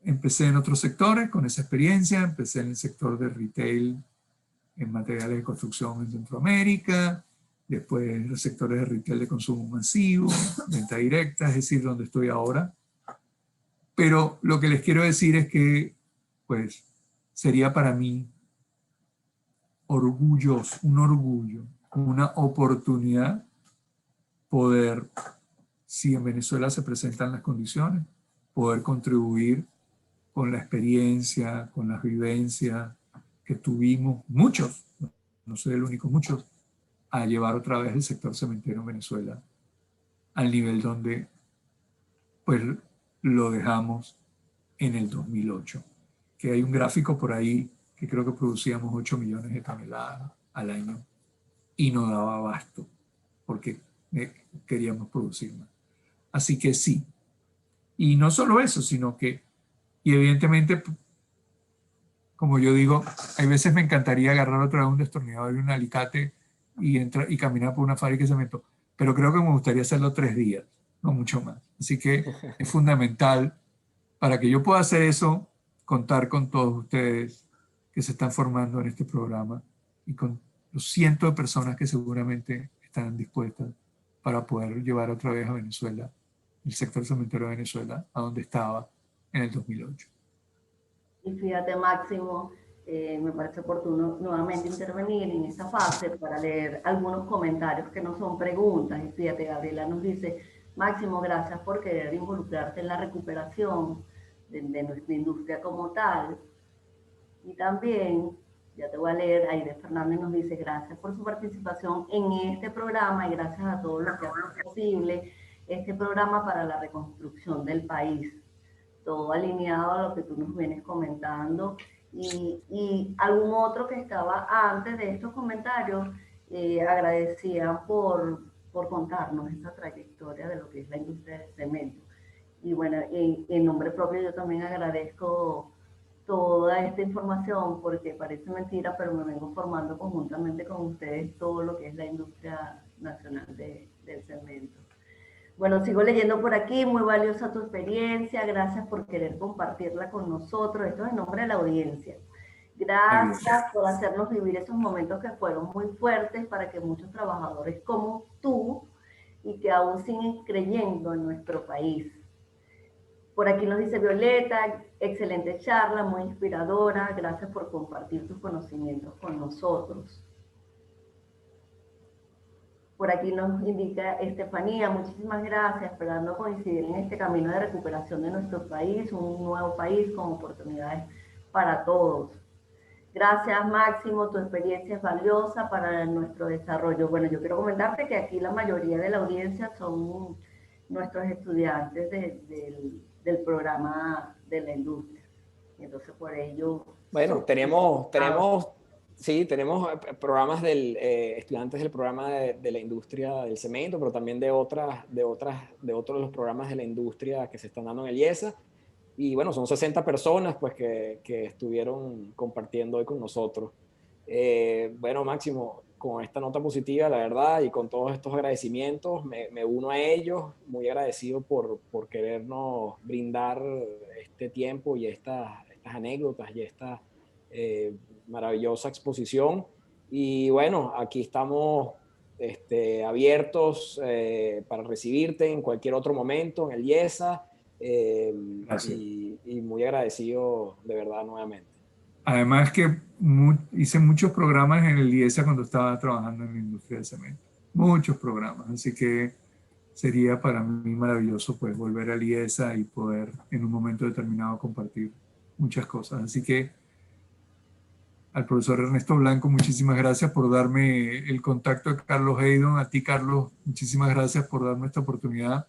empecé en otros sectores con esa experiencia, empecé en el sector de retail en materiales de construcción en Centroamérica, después los sectores de retail de consumo masivo, venta directa, es decir, donde estoy ahora. Pero lo que les quiero decir es que, pues, sería para mí un orgullo, una oportunidad poder, si en Venezuela se presentan las condiciones, poder contribuir con la experiencia, con las vivencias que tuvimos muchos, no soy el único, muchos, a llevar otra vez el sector cementero en Venezuela al nivel donde pues lo dejamos en el 2008. Que hay un gráfico por ahí que creo que producíamos 8 millones de toneladas al año y no daba abasto porque queríamos producir más. Así que sí. Y no solo eso, sino que, y evidentemente, como yo digo, hay veces me encantaría agarrar otra vez un destornillador y un alicate y caminar por una fábrica de cemento, pero creo que me gustaría hacerlo 3 días, no mucho más. Así que es fundamental para que yo pueda hacer eso, contar con todos ustedes que se están formando en este programa y con los cientos de personas que seguramente están dispuestas para poder llevar otra vez a Venezuela, el sector cementero de Venezuela, a donde estaba en el 2008. Y fíjate, Máximo, me parece oportuno nuevamente intervenir en esta fase para leer algunos comentarios que no son preguntas. Y fíjate, Gabriela nos dice, Máximo, gracias por querer involucrarte en la recuperación de nuestra industria como tal. Y también, ya te voy a leer, Aide Fernández nos dice, gracias por su participación en este programa y gracias a todos los que hacen posible este programa para la reconstrucción del país. Todo alineado a lo que tú nos vienes comentando. Y algún otro que estaba antes de estos comentarios agradecían por contarnos esa trayectoria de lo que es la industria del cemento. Y bueno, en nombre propio yo también agradezco toda esta información porque parece mentira, pero me vengo formando conjuntamente con ustedes todo lo que es la industria nacional del cemento. Bueno, sigo leyendo por aquí, muy valiosa tu experiencia, gracias por querer compartirla con nosotros, esto es en nombre de la audiencia. Gracias por hacernos vivir esos momentos que fueron muy fuertes para que muchos trabajadores como tú y que aún siguen creyendo en nuestro país. Por aquí nos dice Violeta, excelente charla, muy inspiradora, gracias por compartir tus conocimientos con nosotros. Por aquí nos indica Estefanía, muchísimas gracias, esperando coincidir en este camino de recuperación de nuestro país, un nuevo país con oportunidades para todos. Gracias, Máximo, tu experiencia es valiosa para nuestro desarrollo. Bueno, yo quiero comentarte que aquí la mayoría de la audiencia son nuestros estudiantes del programa de la industria. Entonces, por ello... Bueno, tenemos programas estudiantes del programa de la industria del cemento, pero también de otros de los programas de la industria que se están dando en el IESA. Y bueno, son 60 personas pues, que estuvieron compartiendo hoy con nosotros. Bueno, Máximo, con esta nota positiva, la verdad, y con todos estos agradecimientos, me uno a ellos, muy agradecido por querernos brindar este tiempo y estas anécdotas y esta maravillosa exposición. Y bueno, aquí estamos abiertos para recibirte en cualquier otro momento en el IESA. Y muy agradecido de verdad nuevamente. Además que hice muchos programas en el IESA cuando estaba trabajando en la industria del cemento. Muchos programas, así que sería para mí maravilloso pues volver al IESA y poder en un momento determinado compartir muchas cosas. Así que al profesor Ernesto Blanco, muchísimas gracias por darme el contacto de Carlos Heydon. A ti, Carlos, muchísimas gracias por darme esta oportunidad.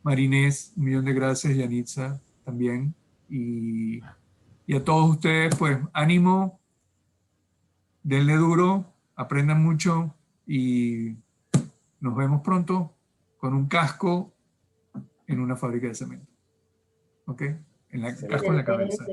Marinés, un millón de gracias, Yanitza también. Y a todos ustedes, pues ánimo, denle duro, aprendan mucho y nos vemos pronto con un casco en una fábrica de cemento. ¿Ok? Casco en la cabeza.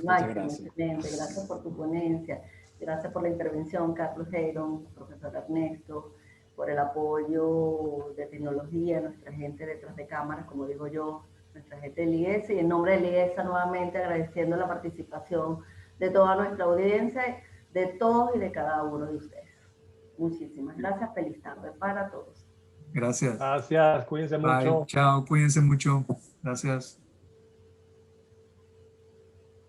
Máximo, excelente. Gracias por tu ponencia. Gracias por la intervención, Carlos Heydon, profesor Ernesto. por el apoyo de tecnología, nuestra gente detrás de cámaras, como digo yo, nuestra gente del IESA, y en nombre del IESA nuevamente agradeciendo la participación de toda nuestra audiencia, de todos y de cada uno de ustedes. Muchísimas gracias, feliz tarde para todos. Gracias. Gracias, cuídense Bye, mucho. chao, cuídense mucho. Gracias.